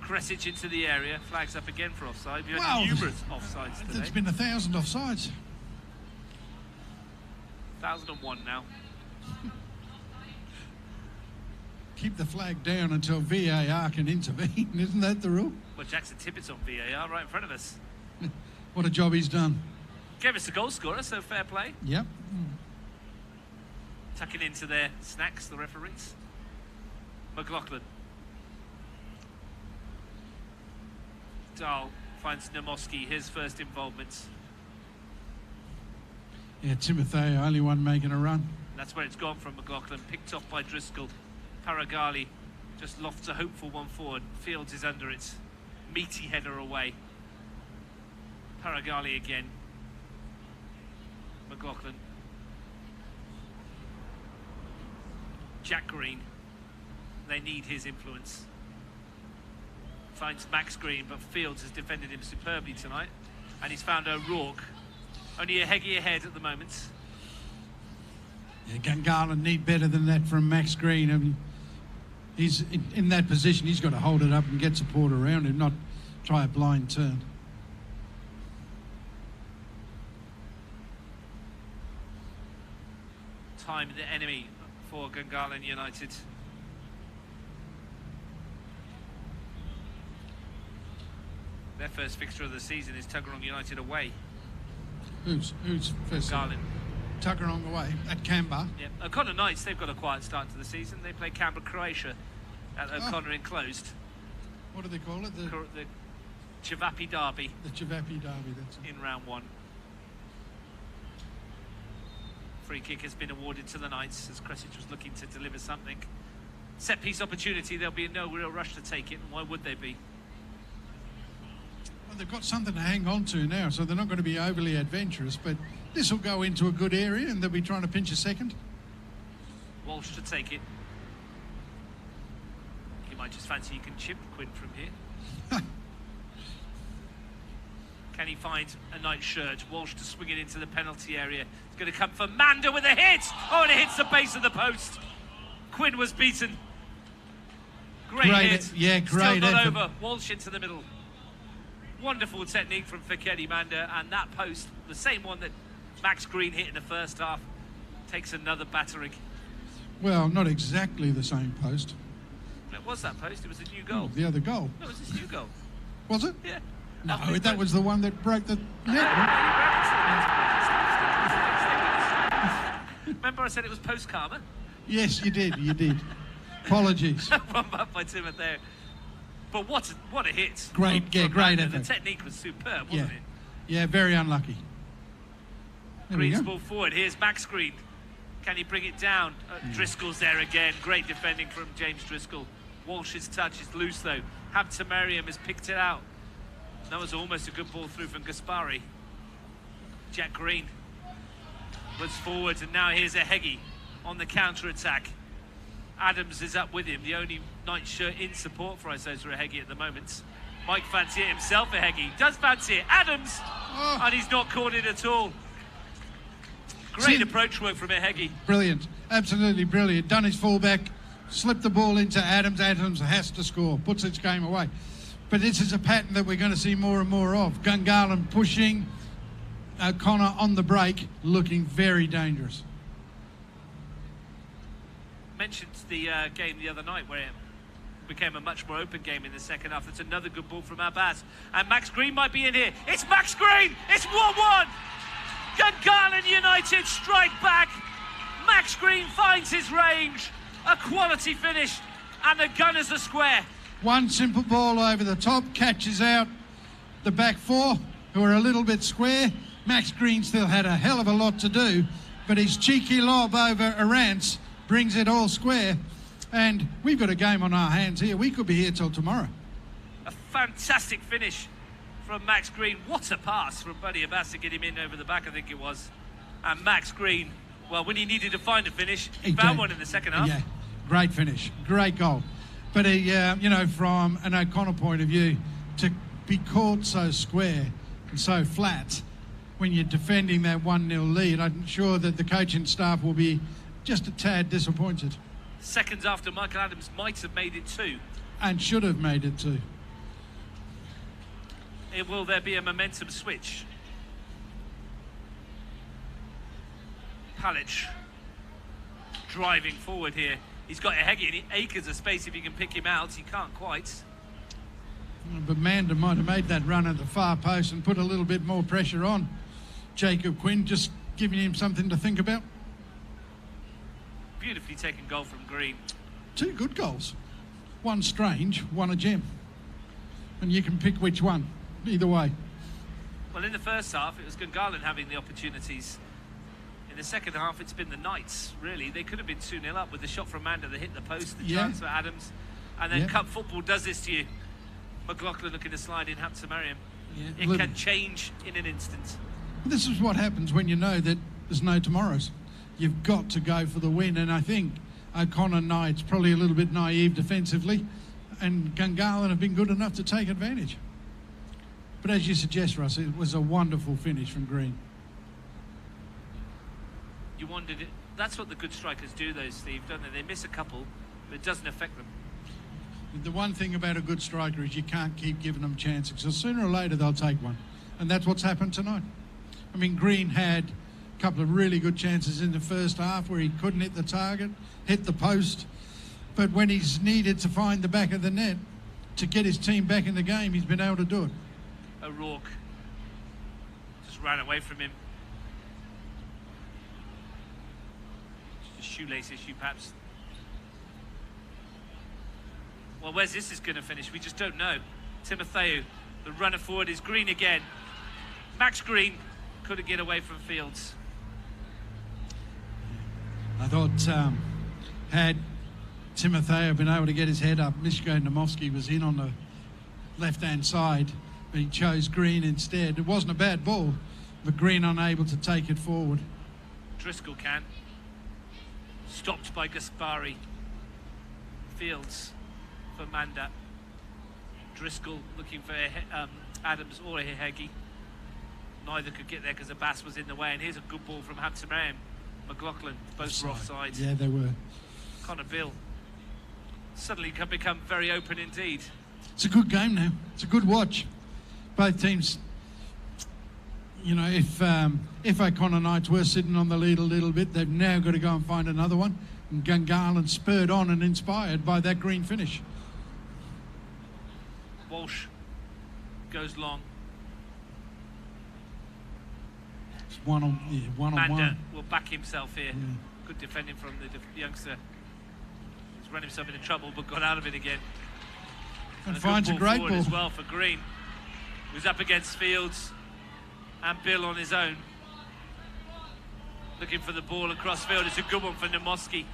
Kresic into the area. Flags up again for offside. We've had numerous offsides today. There's been 1,000 offsides. 1,001 now. Keep the flag down until VAR can intervene. Isn't that the rule? Well, Jackson Tippett's on VAR right in front of us. What a job he's done. Gave us a goal scorer, so fair play. Yep. Tucking into their snacks, the referees. McLaughlin. Dahl finds Namoski, his first involvement. Yeah, Timotheo, only one making a run. And that's where it's gone from McLaughlin. Picked off by Driscoll. Paragali just lofts a hopeful one forward. Fields is under it. Meaty header away. Paragali again. McLaughlin. Jack Green. They need his influence. Finds Max Green, but Fields has defended him superbly tonight. And he's found O'Rourke. Only a Heggie ahead at the moment. Yeah, Gungahlin need better than that from Max Green. I mean, he's in that position. He's got to hold it up and get support around him, not try a blind turn. Time the enemy for Gungahlin United. Their first fixture of the season is Tuggeranong United away. Who's first? Gungahlin. Tuggeranong away at Canberra. Yeah. O'Connor Knights, they've got a quiet start to the season. They play Canberra, Croatia at O'Connor enclosed. What do they call it? The Chivapi Derby The Chivapi Derby. That's it. in round one. Free kick has been awarded to the Knights as Kresic was looking to deliver something. Set piece opportunity, there'll be no real rush to take it, and why would they be? Well, they've got something to hang on to now, so they're not going to be overly adventurous, but this will go into a good area and they'll be trying to pinch a second. Walsh to take it. You might just fancy you can chip Quinn from here. Can he find a nice shirt? Walsh to swing it into the penalty area. It's going to come for Manda with a hit. Oh, and it hits the base of the post. Quinn was beaten. Great hit. Yeah, great. Still not effort. over. Walsh into the middle. Wonderful technique from Fikedi Manda, and that post, the same one that Max Green hit in the first half, takes another battering. Well, not exactly the same post. It was that post. It was a new goal. The other goal. No, it was this new goal. Was it? Yeah. No, that was the one that broke the net. Remember I said it was post-karma? Yes, you did. You did. Apologies. One back by Timothy. But what a hit. Great, from great Manda. effort. The technique was superb, wasn't it? Yeah, very unlucky. There we Green's go. ball forward. Here's Max Green. Can he bring it down? Driscoll's there again. Great defending from James Driscoll. Walsh's touch is loose though. Habtemariam has picked it out. That was almost a good ball through from Gaspari. Jack Green was forward, and now here's Ehegi on the counter-attack. Adams is up with him, the only night shirt in support for Isos Ehegi at the moment. Mike fancy it himself, Ehegi does fancy it. Adams, and he's not caught it at all. Great approach work from Ehegi. Brilliant, absolutely brilliant. Done his fullback, slipped the ball into Adams. Adams has to score, puts its game away. But this is a pattern that we're going to see more and more of. Gungahlin pushing, O'Connor on the break, looking very dangerous. Mentioned the game the other night where it became a much more open game in the second half. That's another good ball from Abbas. And Max Green might be in here. It's Max Green! It's 1-1! Gungahlin United strike back. Max Green finds his range. A quality finish. And the Gunners are square. One simple ball over the top, catches out the back four, who are a little bit square. Max Green still had a hell of a lot to do, but his cheeky lob over Arantz brings it all square. And we've got a game on our hands here. We could be here till tomorrow. A fantastic finish from Max Green. What a pass from Buddy Abbas to get him in over the back, I think it was. And Max Green, well, when he needed to find a finish, he found one in the second half. Yeah, great finish, great goal. But, you know, from an O'Connor point of view, to be caught so square and so flat when you're defending that 1-0 lead, I'm sure that the coaching staff will be just a tad disappointed. Seconds after Michael Adams might have made it 2. And should have made it 2. Will there be a momentum switch? Palic driving forward here. He's got Ehegi and acres of space if he can pick him out. He can't quite. But Manda might have made that run at the far post and put a little bit more pressure on Jacob Quinn, just giving him something to think about. Beautifully taken goal from Green. 2 good goals. One strange, one a gem. And you can pick which one, either way. Well, in the first half, it was Gungahlin having the opportunities. In the second half, it's been the Knights, really. They could have been 2-0 up with the shot from Manda that hit the post, the chance for Adams. And then cup football does this to you. McLaughlin looking to slide in Habtemariam. It can change in an instant. This is what happens when you know that there's no tomorrows. You've got to go for the win, and I think O'Connor Knight's probably a little bit naive defensively, and Gungahlin have been good enough to take advantage. But as you suggest, Russ, it was a wonderful finish from Green. You wondered it. That's what the good strikers do, though, Steve, don't they? They miss a couple, but it doesn't affect them. The one thing about a good striker is you can't keep giving them chances, because sooner or later they'll take one, and that's what's happened tonight. I mean, Green had a couple of really good chances in the first half where he couldn't hit the target, hit the post, but when he's needed to find the back of the net to get his team back in the game, he's been able to do it. O'Rourke just ran away from him. Just a shoelace issue, perhaps. Well, where's this is going to finish? We just don't know. Timotheu, the runner forward, is Green again. Max Green couldn't get away from Fields. I thought had Timotheu been able to get his head up, Mishko Namovsky was in on the left-hand side, but he chose Green instead. It wasn't a bad ball, but Green unable to take it forward. Driscoll can. Stopped by Gaspari. Fields for Manda. Driscoll looking for Adams or Ehegi. Neither could get there because Abbas was in the way, and here's a good ball from Habtemariam. McLaughlin, both were offside. Yeah, they were. Connor Bill suddenly can become very open indeed. It's a good game now. It's a good watch. Both teams, you know, if O'Connor Knights were sitting on the lead a little bit, they've now got to go and find another one. And Gungahlin spurred on and inspired by that Green finish. Walsh goes long. one on Manda one. will back himself here. Good defending from the youngster. He's run himself into trouble but got out of it again. And a finds a good ball great forward ball. as well for Green, who's up against Fields and Bill on his own. Looking for the ball across field. It's a good one for Namoski.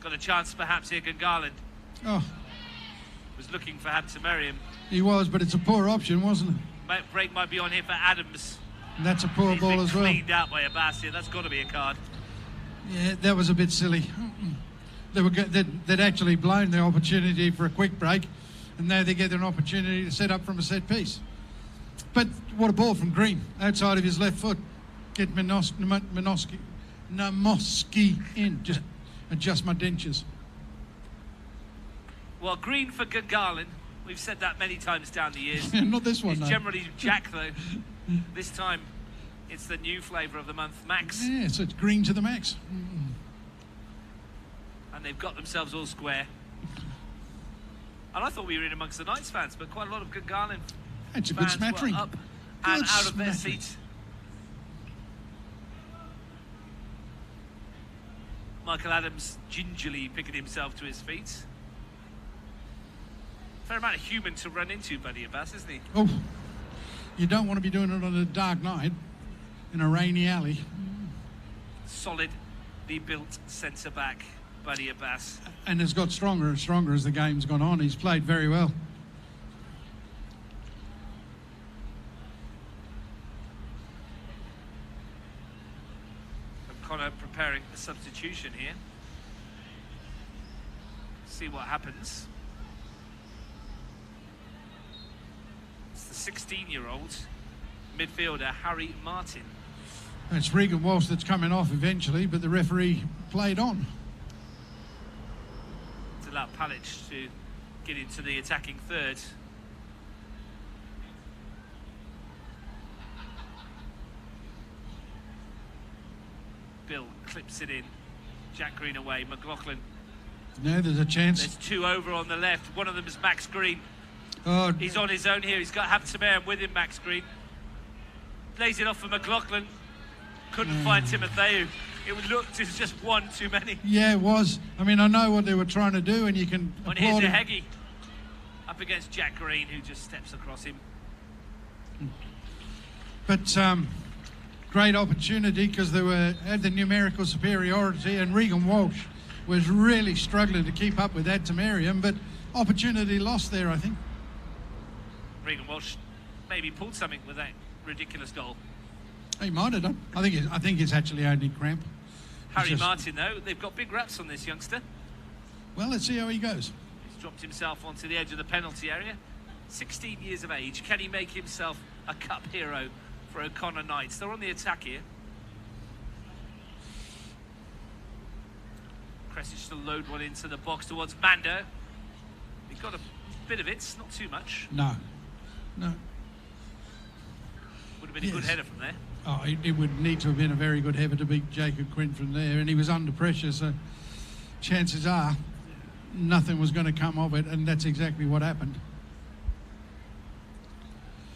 Got a chance perhaps here, Gungahlin. Oh, Was looking for Habtemariam. he was, but it's a poor option, wasn't it? Break might be on here for Adams. And that's a poor He's ball been as well. cleaned out by Abbas here. That's got to be a card. Yeah, that was a bit silly. They'd actually blown the opportunity for a quick break, and now they get an opportunity to set up from a set piece. But what a ball from Green, outside of his left foot. Get Namoski in. Just adjust my dentures. Well, Green for Gungahlin. We've said that many times down the years. Not this one, It's though. generally Jack, though. This time, it's the new flavour of the month, Max. Yeah, so it's Green to the max. And they've got themselves all square. And I thought we were in amongst the Knights fans, but quite a lot of Gungahlin It's a good fans smattering. were up and Good out of their smattering. seats. Michael Adams gingerly picking himself to his feet. Fair amount of human to run into, Buddy Abbas, isn't he? Oh, you don't want to be doing it on a dark night in a rainy alley. Solidly built centre back, Buddy Abbas. And has got stronger and stronger as the game's gone on. He's played very well. O'Connor preparing a substitution here. See what happens. It's the 16-year-old midfielder Harry Martin. It's Regan Walsh that's coming off eventually, but the referee played on. To allow Palic to get into the attacking third. Bill clips it in. Jack Green away. McLaughlin. Now there's a chance. There's two over on the left. One of them is Max Green. Oh, He's on his own here. He's got Habtemariam with him, Max Green. Plays it off for McLaughlin. Couldn't find Timotheu. It looked as just one too many. yeah, it was. I mean, I know what they were trying to do, and you can And here's applaud a him. Heggie up against Jack Green, who just steps across him. But great opportunity because they had the numerical superiority, and Regan Walsh was really struggling to keep up with that to Merriam, but opportunity lost there, I think. Regan Walsh maybe pulled something with that ridiculous goal. He might have done. I think it's actually only cramp. Harry just- Martin, though, they've got big raps on this youngster. Well, let's see how he goes. He's dropped himself onto the edge of the penalty area. 16 years of age. Can he make himself a cup hero for O'Connor Knights? They're on the attack here. Kresic to load one into the box towards Mando. He got a bit of it, not too much. No. Would have been a good Yes. header from there. Oh, it would need to have been a very good header to beat Jacob Quinn from there, and he was under pressure, so chances are nothing was going to come of it, and that's exactly what happened.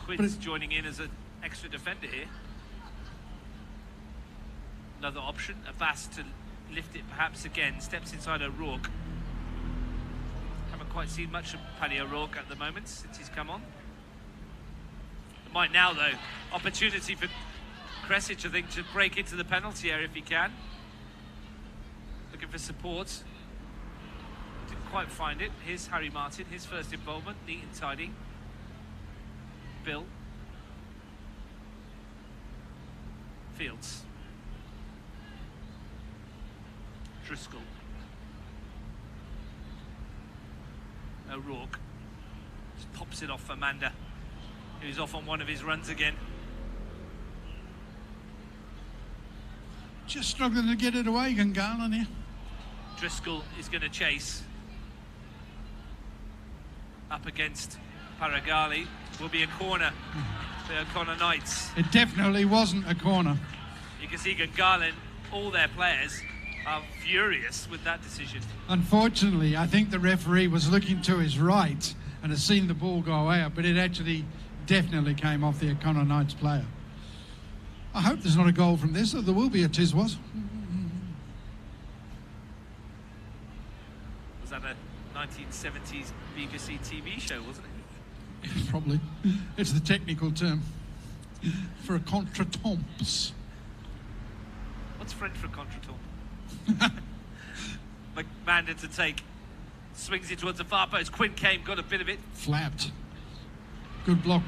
Quinn's joining in as an extra defender here. Another option, Abbas to lift it perhaps again, steps inside O'Rourke. Haven't quite seen much of Paddy O'Rourke at the moment since he's come on. Might now though, opportunity for Kresic, I think, to break into the penalty area if he can. Looking for support. Didn't quite find it. Here's Harry Martin, his first involvement, neat and tidy. Bill. Fields. Driscoll. O'Rourke. Just pops it off for Manda, who's off on one of his runs again. Just struggling to get it away, Gungahlin here. Driscoll is going to chase. Up against Paragali. Will be a corner for O'Connor Knights. It definitely wasn't a corner. You can see Gungahlin, all their players are furious with that decision. Unfortunately, I think the referee was looking to his right and has seen the ball go out, but it actually definitely came off the O'Connor Knights player. I hope there's not a goal from this, or there will be a Tiswas. Was that a 1970s BBC TV show, wasn't it? Probably. It's the technical term for a contretemps. What's French for contretemps? Manda to take. Swings it towards the far post. Quinn came, got a bit of it. Flapped. Good block.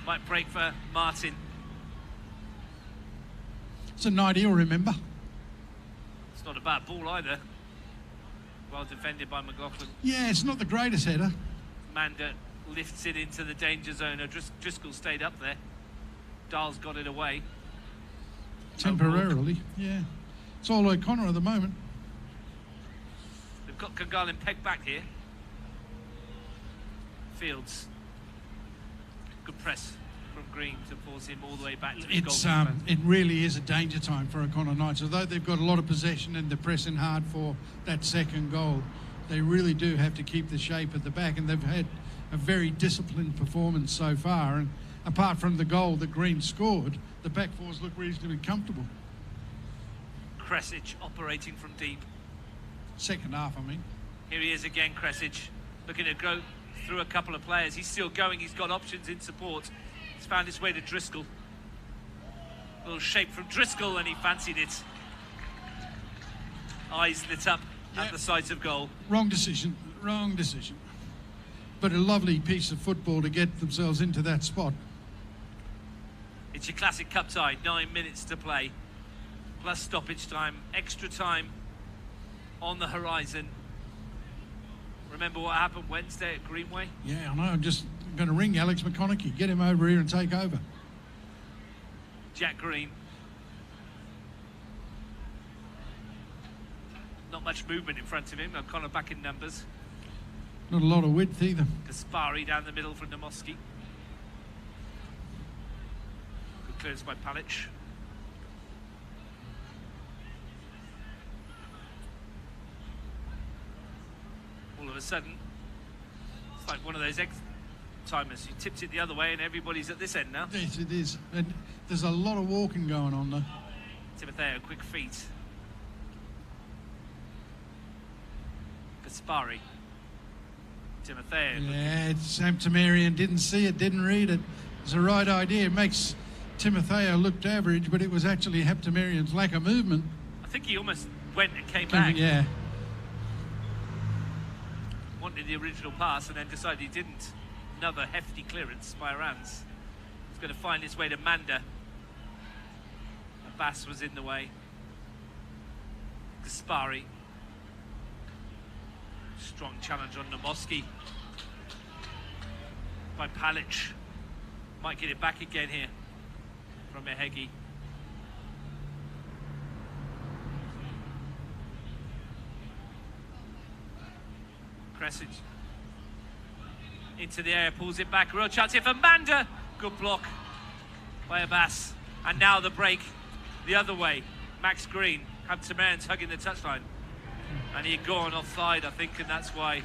Might break for Martin. It's an ideal, remember. It's not a bad ball either. Well defended by McLaughlin. Yeah, it's not the greatest header. Manda lifts it into the danger zone. Driscoll stayed up there. Dahl's got it away. Temporarily, yeah. It's all O'Connor at the moment. They've got Gungahlin pegged back here. Fields. Good press from Green to force him all the way back to the goal. It really is a danger time for O'Connor Knights. Although they've got a lot of possession and they're pressing hard for that second goal, they really do have to keep the shape at the back, and they've had a very disciplined performance so far. And apart from the goal that Green scored, the back fours look reasonably comfortable. Kresic operating from deep. Second half, I mean. Here he is again, Kresic, looking to go through a couple of players. He's still going, he's got options in support. He's found his way to Driscoll. A little shape from Driscoll, and he fancied it. Eyes lit up at the sight of goal. Wrong decision, wrong decision. But a lovely piece of football to get themselves into that spot. It's your classic cup tie, 9 minutes to play. Plus stoppage time, extra time on the horizon. Remember what happened Wednesday at Greenway? Yeah, I know. I'm just going to ring Alex McConaughey, get him over here and take over. Jack Green. Not much movement in front of him. O'Connor back in numbers. Not a lot of width either. Kaspari down the middle from Namoski. Good clearance by Palic. All of a sudden, it's like one of those timers. You tipped it the other way and everybody's at this end now. Yes, it is. And there's a lot of walking going on though. Timotheo, quick feet. Kaspari. Timotheo. Yeah, Sam Tamarian didn't see it, didn't read it. It's the right idea. It makes Timotheo look average, but it was actually Haptamarian's lack of movement. I think he almost went and came back. Yeah. Wanted the original pass and then decided he didn't. Another hefty clearance by Arans. He's going to find his way to Manda. Abbas was in the way. Gaspari. Strong challenge on Namoski. By Palic. Might get it back again here from Ehegi. Kresic into the air, pulls it back. Real chance here for Manda. Good block by Abbas. And now the break the other way. Max Green, Haptamarian's hugging the touchline. And he had gone offside, I think, and that's why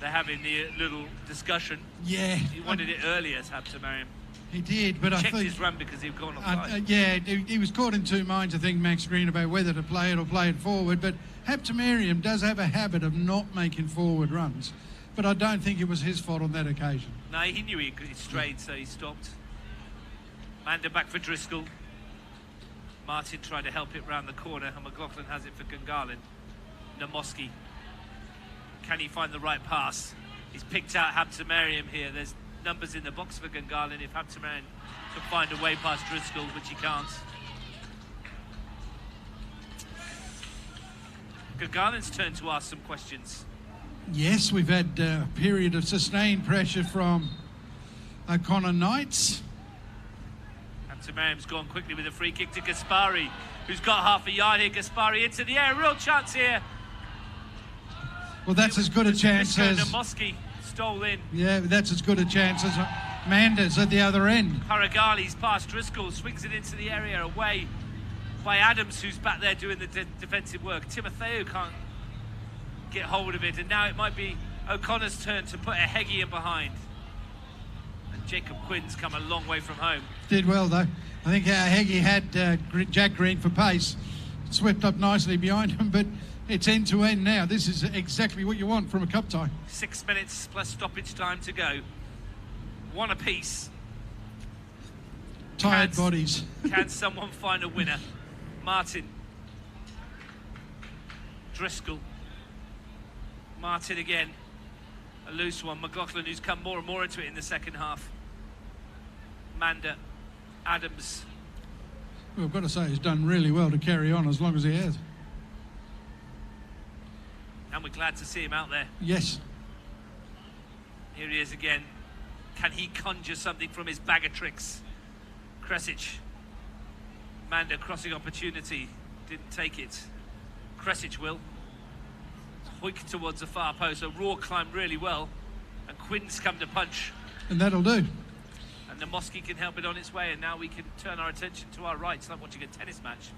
they're having the little discussion. Yeah. He wanted it earlier, Haptamarian. He did, but I checked think his run because he'd gone offside. yeah, he was caught in two minds, I think, Max Green, about whether to play it or play it forward. But Haptamarian does have a habit of not making forward runs. But I don't think it was his fault on that occasion. No, he knew he strayed, so he stopped. Manda back for Driscoll. Martin tried to help it round the corner, and McLaughlin has it for Gungahlin. Namoski. Can he find the right pass? He's picked out Haptamarian here. There's numbers in the box for Gungahlin if Haptamarian can find a way past Driscoll, which he can't. Gungalin's turn to ask some questions. Yes, we've had a period of sustained pressure from O'Connor Knights. Haptamarian's gone quickly with a free kick to Gaspari, who's got half a yard here. Gaspari into the air, real chance here. Well, that's as good a chance as... Namoski stole in. Yeah, that's as good a chance as Manda's at the other end. Paragali's past Driscoll, swings it into the area away by Adams, who's back there doing the defensive work. Timotheo can't get hold of it, and now it might be O'Connor's turn to put Ehegi in behind. And Jacob Quinn's come a long way from home. Did well, though. I think Heggie had Jack Green for pace. Swept up nicely behind him, but it's end-to-end now. This is exactly what you want from a cup tie. 6 minutes plus stoppage time to go. One apiece. Tired bodies. Can someone find a winner? Martin. Driscoll. Martin again. A loose one. McLaughlin, who's come more and more into it in the second half. Manda. Adams. Well, I've got to say, he's done really well to carry on as long as he has. And we're glad to see him out there. Yes. Here he is again. Can he conjure something from his bag of tricks? Kresic. Manda crossing opportunity. Didn't take it. Kresic will. Hoik towards the far post. So Raw climbed really well. And Quinn's come to punch. And that'll do. And Namoski can help it on its way. And now we can turn our attention to our right. It's like watching a tennis match.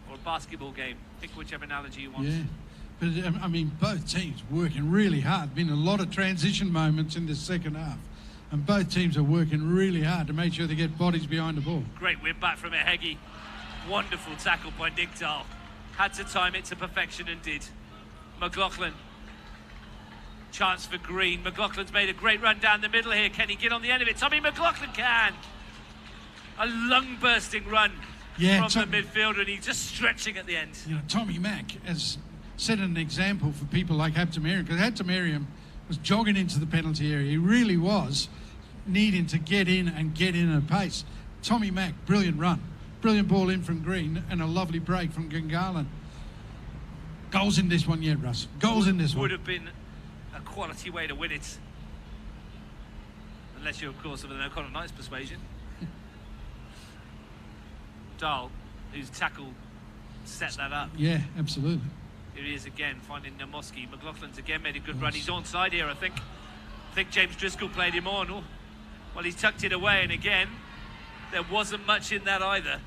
Or a basketball game. Pick whichever analogy you want. Yeah. But, I mean, both teams working really hard. Been a lot of transition moments in this second half. And both teams are working really hard to make sure they get bodies behind the ball. Great win back from Ehegi. Wonderful tackle by Digdal. Had to time it to perfection and did. McLaughlin. Chance for Green. McLaughlin's made a great run down the middle here. Can he get on the end of it? Tommy McLaughlin can. A lung-bursting run from the midfielder, and he's just stretching at the end. You know, Tommy Mack has set an example for people like Haptomerium, because Haptomerium was jogging into the penalty area. He really was needing to get in at a pace. Tommy Mack, brilliant run. Brilliant ball in from Green and a lovely break from Gungahlin. Goals in this one yet, Russ. Goals in this one. Would have been a quality way to win it. Unless you, of course, have an O'Connor Knight's persuasion. Dahl, whose tackle set that up. Yeah, absolutely. Here he is again, finding Namoski. McLaughlin's again made a good run. He's onside here, I think. I think James Driscoll played him on. Oh, well, he's tucked it away, and again, there wasn't much in that either.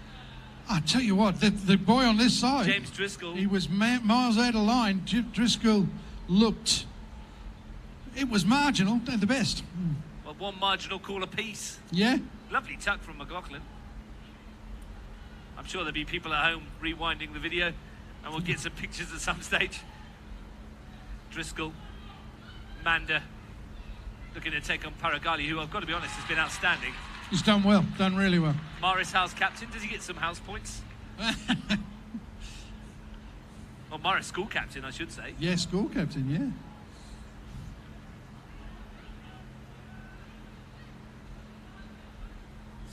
I tell you what, the boy on this side, James Driscoll, he was miles out of line. Driscoll looked, it was marginal at the best. Well, one marginal call apiece. Yeah. Lovely tuck from McLaughlin. I'm sure there'll be people at home rewinding the video, and we'll get some pictures at some stage. Driscoll, Manda, looking to take on Paragali, who I've got to be honest has been outstanding. He's done well, done really well. Morris House captain, does he get some house points? Well, Morris school captain, I should say. Yeah, school captain, yeah.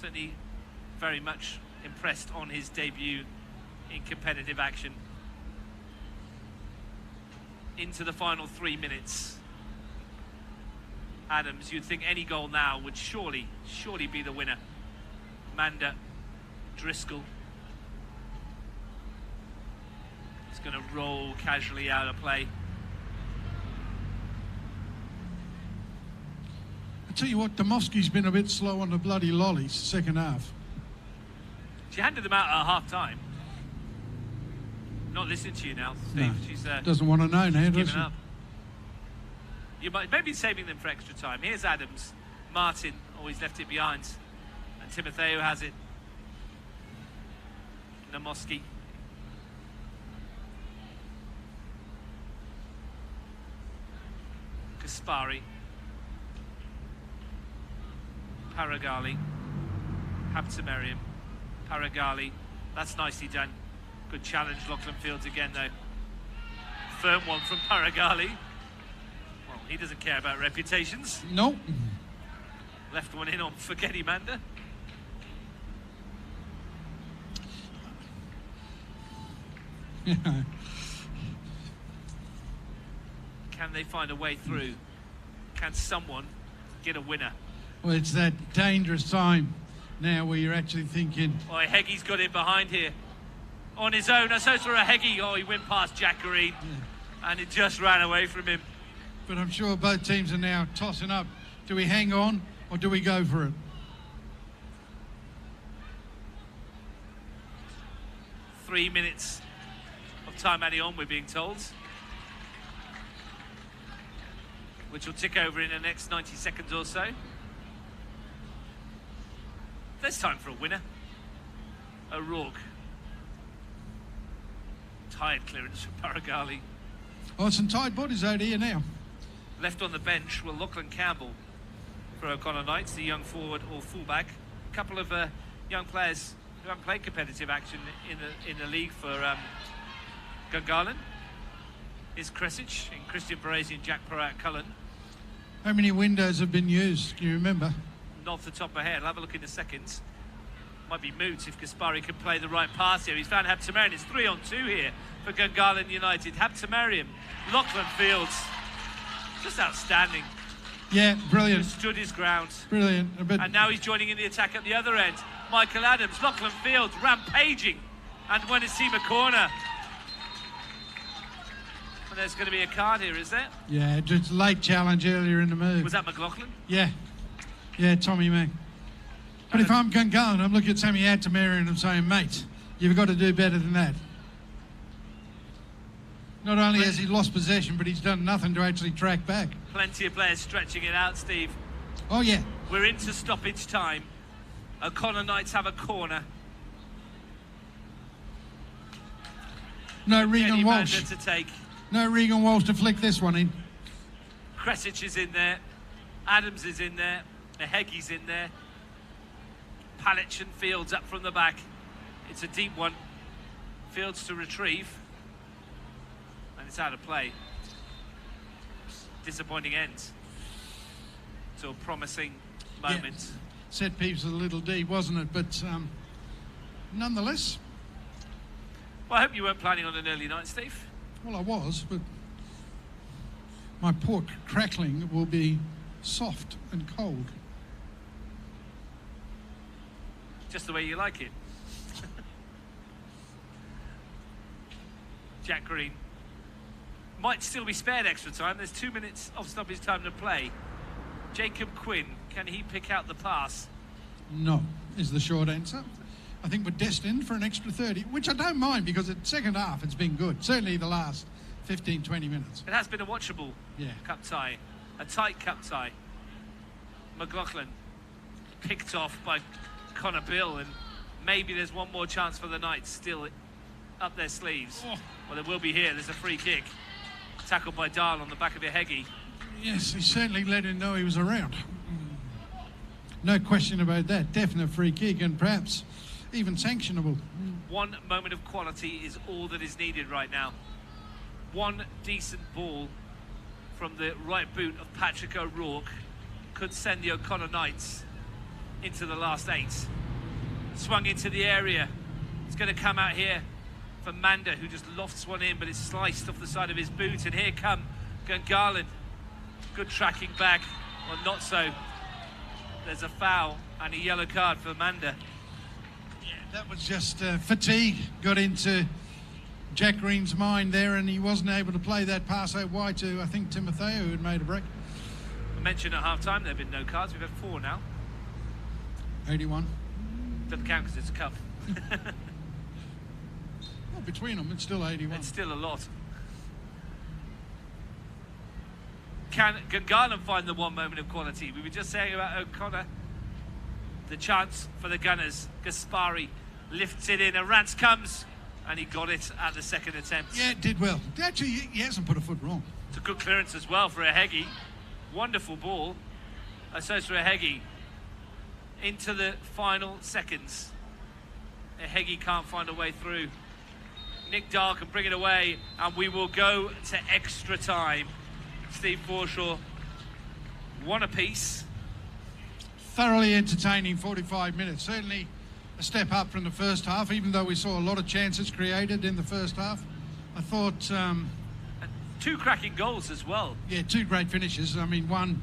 Certainly very much impressed on his debut in competitive action. Into the final 3 minutes. Adams, you'd think any goal now would surely be the winner. Manda, Driscoll. He's going to roll casually out of play. I tell you what, Domofsky's been a bit slow on the bloody lollies, second half. She handed them out at half-time. Not listening to you now, Steve. No, She's doesn't want to know now, does she? up. You might maybe saving them for extra time. Here's Adams. Martin always left it behind. And Timotheo has it. Namoski. Kaspari. Paragali. Haptomerium. Paragali. That's nicely done. Good challenge, Lachlan Fields again, though. Firm one from Paragali. Well, he doesn't care about reputations. Nope. Left one in on Forgetty Manda. Can they find a way through? Can someone get a winner? Well, it's that dangerous time now where you're actually thinking... Oh, Heggie's got in behind here. On his own, so for a Heggie. Oh, he went past Jack Green. Yeah. And it just ran away from him. But I'm sure both teams are now tossing up. Do we hang on or do we go for it? Three minutes of time added on, we're being told. Which will tick over in the next 90 seconds or so. There's time for a winner. O'Rourke. Tired clearance from Paragali. Oh, some tight bodies out here now. Left on the bench will Lachlan Campbell for O'Connor Knights, the young forward or fullback. A couple of young players who haven't played competitive action in the league for Gungahlin. Is Kresic and Christian Baresi and Jack Perrat Cullen. How many windows have been used? Can you remember? Not off the top of my head. I'll have a look in a second. Might be moot if Gaspari can play the right pass here. He's found Habtemariam. It's 3-on-2 here for Gungahlin United. Habtemariam, Lachlan Fields. Just outstanding. Yeah, brilliant. Stood his ground. Brilliant. And now he's joining in the attack at the other end. Michael Adams, Lachlan Fields, rampaging. And when it's Seema corner. And there's going to be a card here, is there? Yeah, just late challenge earlier in the move. Was that McLaughlin? Yeah. Yeah, Tommy Mac. But if I'm Gungahlin, I'm looking at Sammy Habtemariam and I'm saying, mate, you've got to do better than that. Not only has he lost possession, but he's done nothing to actually track back. Plenty of players stretching it out, Steve. Oh, yeah. We're into stoppage time. O'Connor Knights have a corner. No Regan Walsh. To take. No Regan Walsh to flick this one in. Kresic is in there. Adams is in there. Mehegi's in there. Palic and Fields up from the back. It's a deep one. Fields to retrieve. And it's out of play. Disappointing end to a promising moment. Yeah. Set piece was a little deep, wasn't it? But nonetheless. Well, I hope you weren't planning on an early night, Steve. Well, I was, but my pork crackling will be soft and cold. Just the way you like it. Jack Green might still be spared extra time. There's 2 minutes of stoppage time to play. Jacob Quinn, can he pick out the pass? No, is the short answer. I think we're destined for an extra 30, which I don't mind because the second half it's been good. Certainly the last 15, 20 minutes. It has been a watchable cup tie. A tight cup tie. McLaughlin picked off by Connor Bill, and maybe there's one more chance for the Knights still up their sleeves. Oh. Well, there will be here. There's a free kick. Tackled by Dahl on the back of Ihegi. Yes, he certainly let him know he was around. No question about that. Definite free kick and perhaps even sanctionable. One moment of quality is all that is needed right now. One decent ball from the right boot of Patrick O'Rourke could send the O'Connor Knights into the last 8. Swung into the area. It's going to come out here for Manda, who just lofts one in, but it's sliced off the side of his boot. And here come Gungahlin. Good tracking back. Well, not so. There's a foul and a yellow card for Manda. Yeah, that was just fatigue got into Jack Green's mind there, and he wasn't able to play that pass out wide to, I think, Timotheo, who had made a break. I mentioned at half-time there have been no cards. We've had 4 now. 81. Doesn't count because it's a cup. Well, between them, it's still 81. It's still a lot. Can Gungahlin find the one moment of quality? We were just saying about O'Connor. The chance for the Gunners. Gaspari lifts it in. Arantz comes, and he got it at the second attempt. Yeah, it did well. Actually, he hasn't put a foot wrong. It's a good clearance as well for Ihegi. Wonderful ball. So it's for Ihegi. Into the final seconds. Ihegi can't find a way through. Nick Dahl can bring it away, and we will go to extra time. Steve Forshaw, one apiece. Thoroughly entertaining 45 minutes. Certainly a step up from the first half, even though we saw a lot of chances created in the first half. I thought... and 2 cracking goals as well. Yeah, 2 great finishes. I mean, one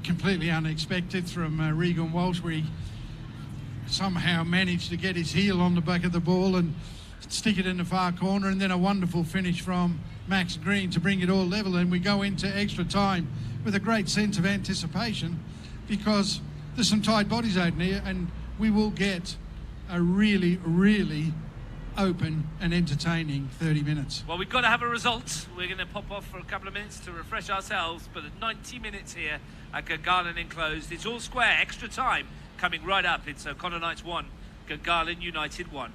completely unexpected from Regan Walsh, where he somehow managed to get his heel on the back of the ball and stick it in the far corner, and then a wonderful finish from Max Green to bring it all level. And we go into extra time with a great sense of anticipation because there's some tight bodies out here, and we will get a really, really open and entertaining 30 minutes. Well, we've got to have a result. We're going to pop off for a couple of minutes to refresh ourselves, but at 90 minutes here at Gungahlin enclosed, it's all square, extra time. coming right up. It's O'Connor Knights 1, Gungahlin United 1.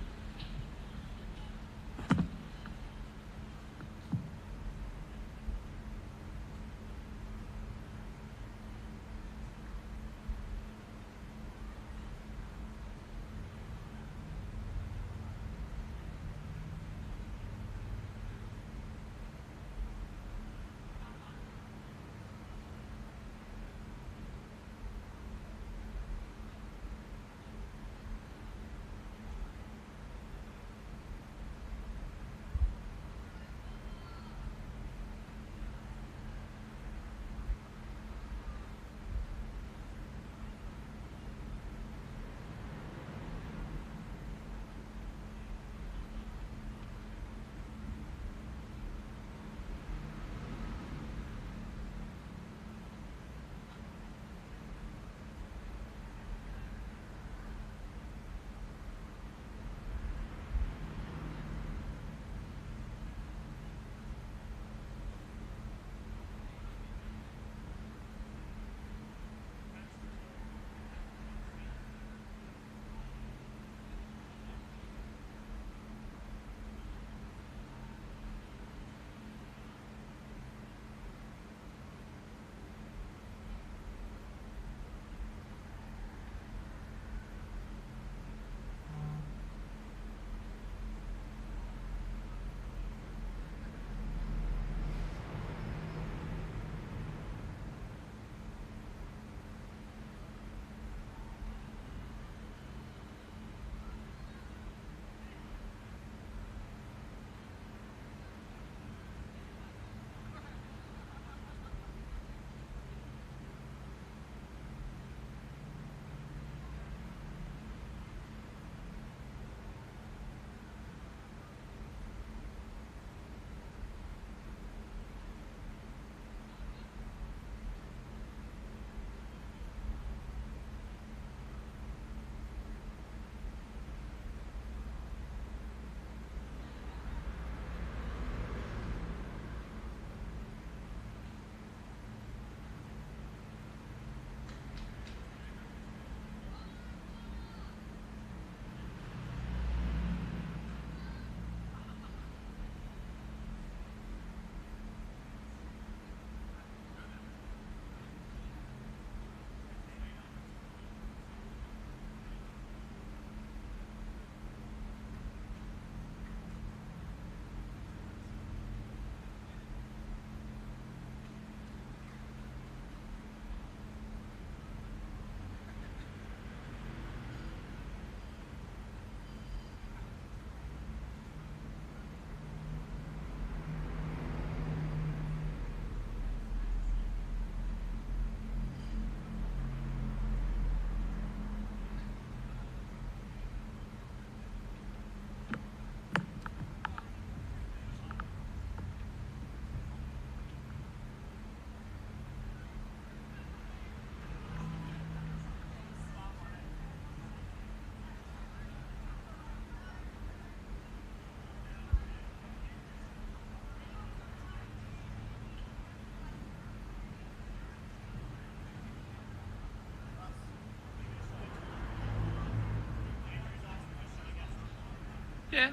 Yeah.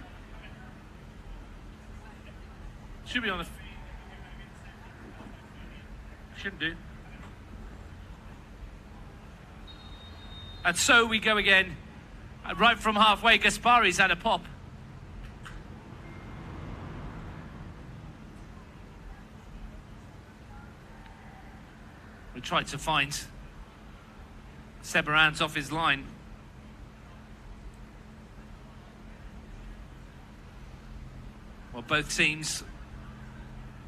Should be on the... Shouldn't do. And so we go again. Right from halfway, Gaspari's had a pop. We tried to find Sebaran's off his line. Well, both teams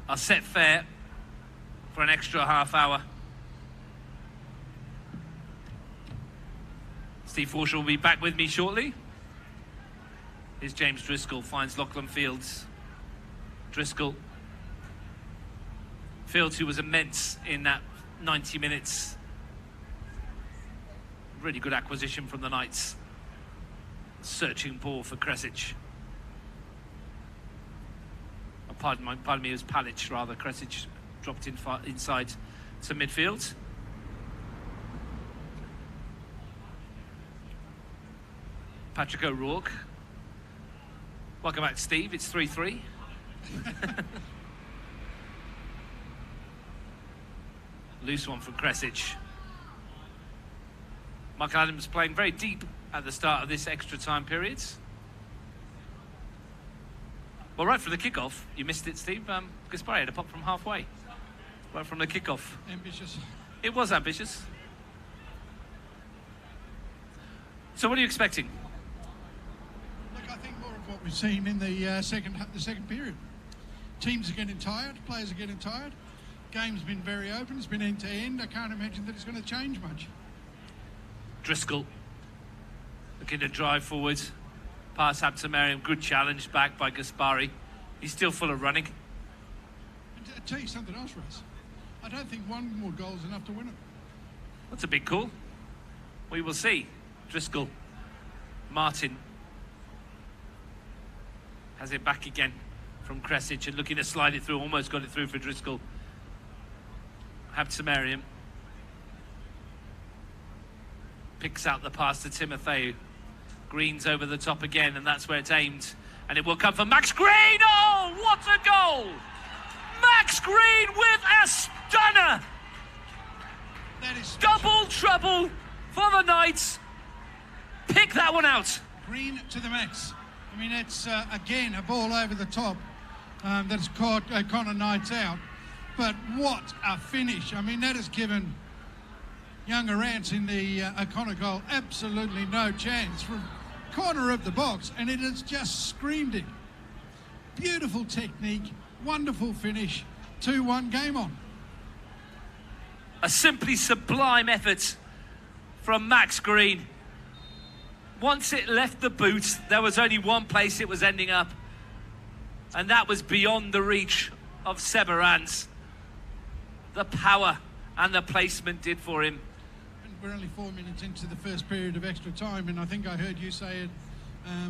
are set fair for an extra half hour. Steve Forshaw will be back with me shortly. Here's James Driscoll, finds Lachlan Fields. Driscoll. Fields, who was immense in that 90 minutes. Really good acquisition from the Knights. Searching ball for Kresic. Oh, pardon me, it was Palic rather. Kresic dropped in inside to midfield. Patrick O'Rourke. Welcome back, Steve. It's 3-3. Loose one from Kresic. Michael Adams playing very deep at the start of this extra time period. Well, right from the kickoff, you missed it, Steve. Gaspari had a pop from halfway. Right from the kickoff. Ambitious. It was ambitious. So what are you expecting? Look, I think more of what we've seen in the second period. Teams are getting tired, players are getting tired. Game's been very open, it's been end to end. I can't imagine that it's going to change much. Driscoll looking to drive forward. Pass Habtemariam, good challenge back by Gaspari. He's still full of running. I'll tell you something else, Russ. I don't think one more goal is enough to win it. That's a big call. We will see. Driscoll, Martin has it back again from Kresic and looking to slide it through, almost got it through for Driscoll. Habtemariam picks out the pass to Timotheu. Green's over the top again, and that's where it's aimed. And it will come for Max Green. Oh, what a goal! Max Green with a stunner! That is special. Double trouble for the Knights. Pick that one out. Green to the max. I mean, it's again a ball over the top that's caught O'Connor Knights out. But what a finish. I mean, that has given younger Rance in the O'Connor goal absolutely no chance from corner of the box, and it has just screamed it. Beautiful technique, wonderful finish, 2-1 game on. A simply sublime effort from Max Green. Once it left the boot, there was only one place it was ending up, and that was beyond the reach of Severance. The power and the placement did for him. And we're only 4 minutes into the first period of extra time, and I think I heard you say it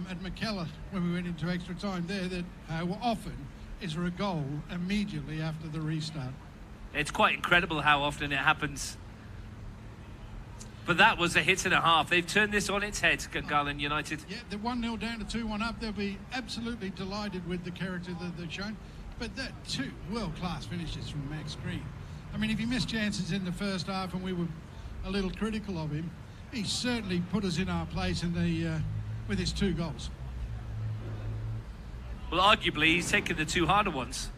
at McKellar when we went into extra time there that often is there a goal immediately after the restart. It's quite incredible how often it happens. But that was a hit and a half. They've turned this on its head, Gungahlin United. Yeah, they're 1-0 down to 2-1 up. They'll be absolutely delighted with the character that they've shown. But that two world-class finishes from Max Green. I mean, if he missed chances in the first half and we were a little critical of him, he certainly put us in our place in the with his 2 goals. Well, arguably, he's taken the 2 harder ones.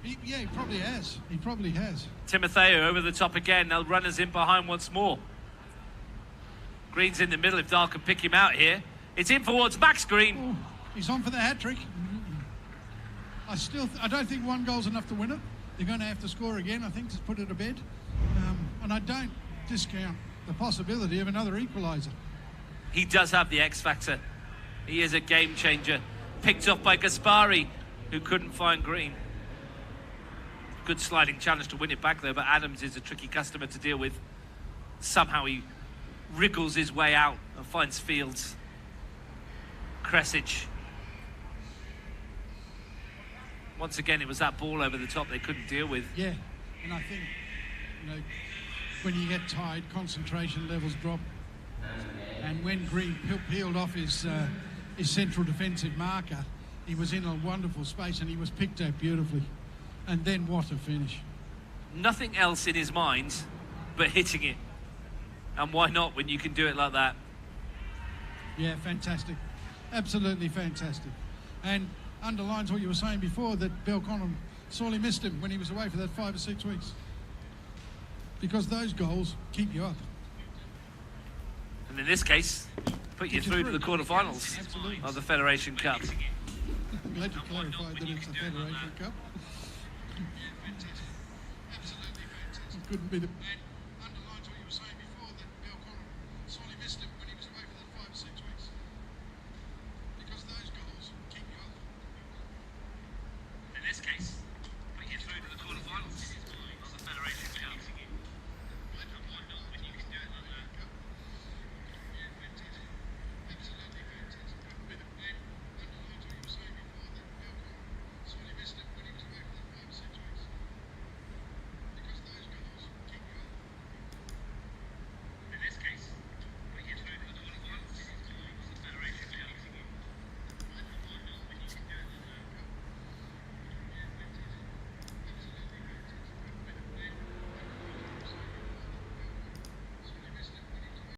He probably has. He probably has. Timotheu over the top again. Now runners in behind once more. Green's in the middle if Dahl can pick him out here. It's in towards Max Green. Oh, he's on for the hat-trick. I don't think 1 goal's enough to win it. They're going to have to score again, I think, to put it to bed. And I don't discount the possibility of another equaliser. He does have the X factor. He is a game changer. Picked off by Gaspari, who couldn't find Green. Good sliding challenge to win it back though, but Adams is a tricky customer to deal with. Somehow he wriggles his way out and finds Fields. Kresic. Once again, it was that ball over the top they couldn't deal with. Yeah, and I think, when you get tired, concentration levels drop. And when Green peeled off his central defensive marker, he was in a wonderful space and he was picked out beautifully. And then what a finish. Nothing else in his mind but hitting it. And why not when you can do it like that? Yeah, fantastic. Absolutely fantastic. And underlines what you were saying before, that Belconnen sorely missed him when he was away for that 5 or 6 weeks. Because those goals keep you up. And in this case, put you through to the quarterfinals of the Federation Cup. I'm glad you clarified that it's a Federation Cup. It couldn't be the... Underlines what you were saying before, that Belconnen sorely missed him when he was away for that 5 or 6 weeks. Because those goals keep you up. In this case,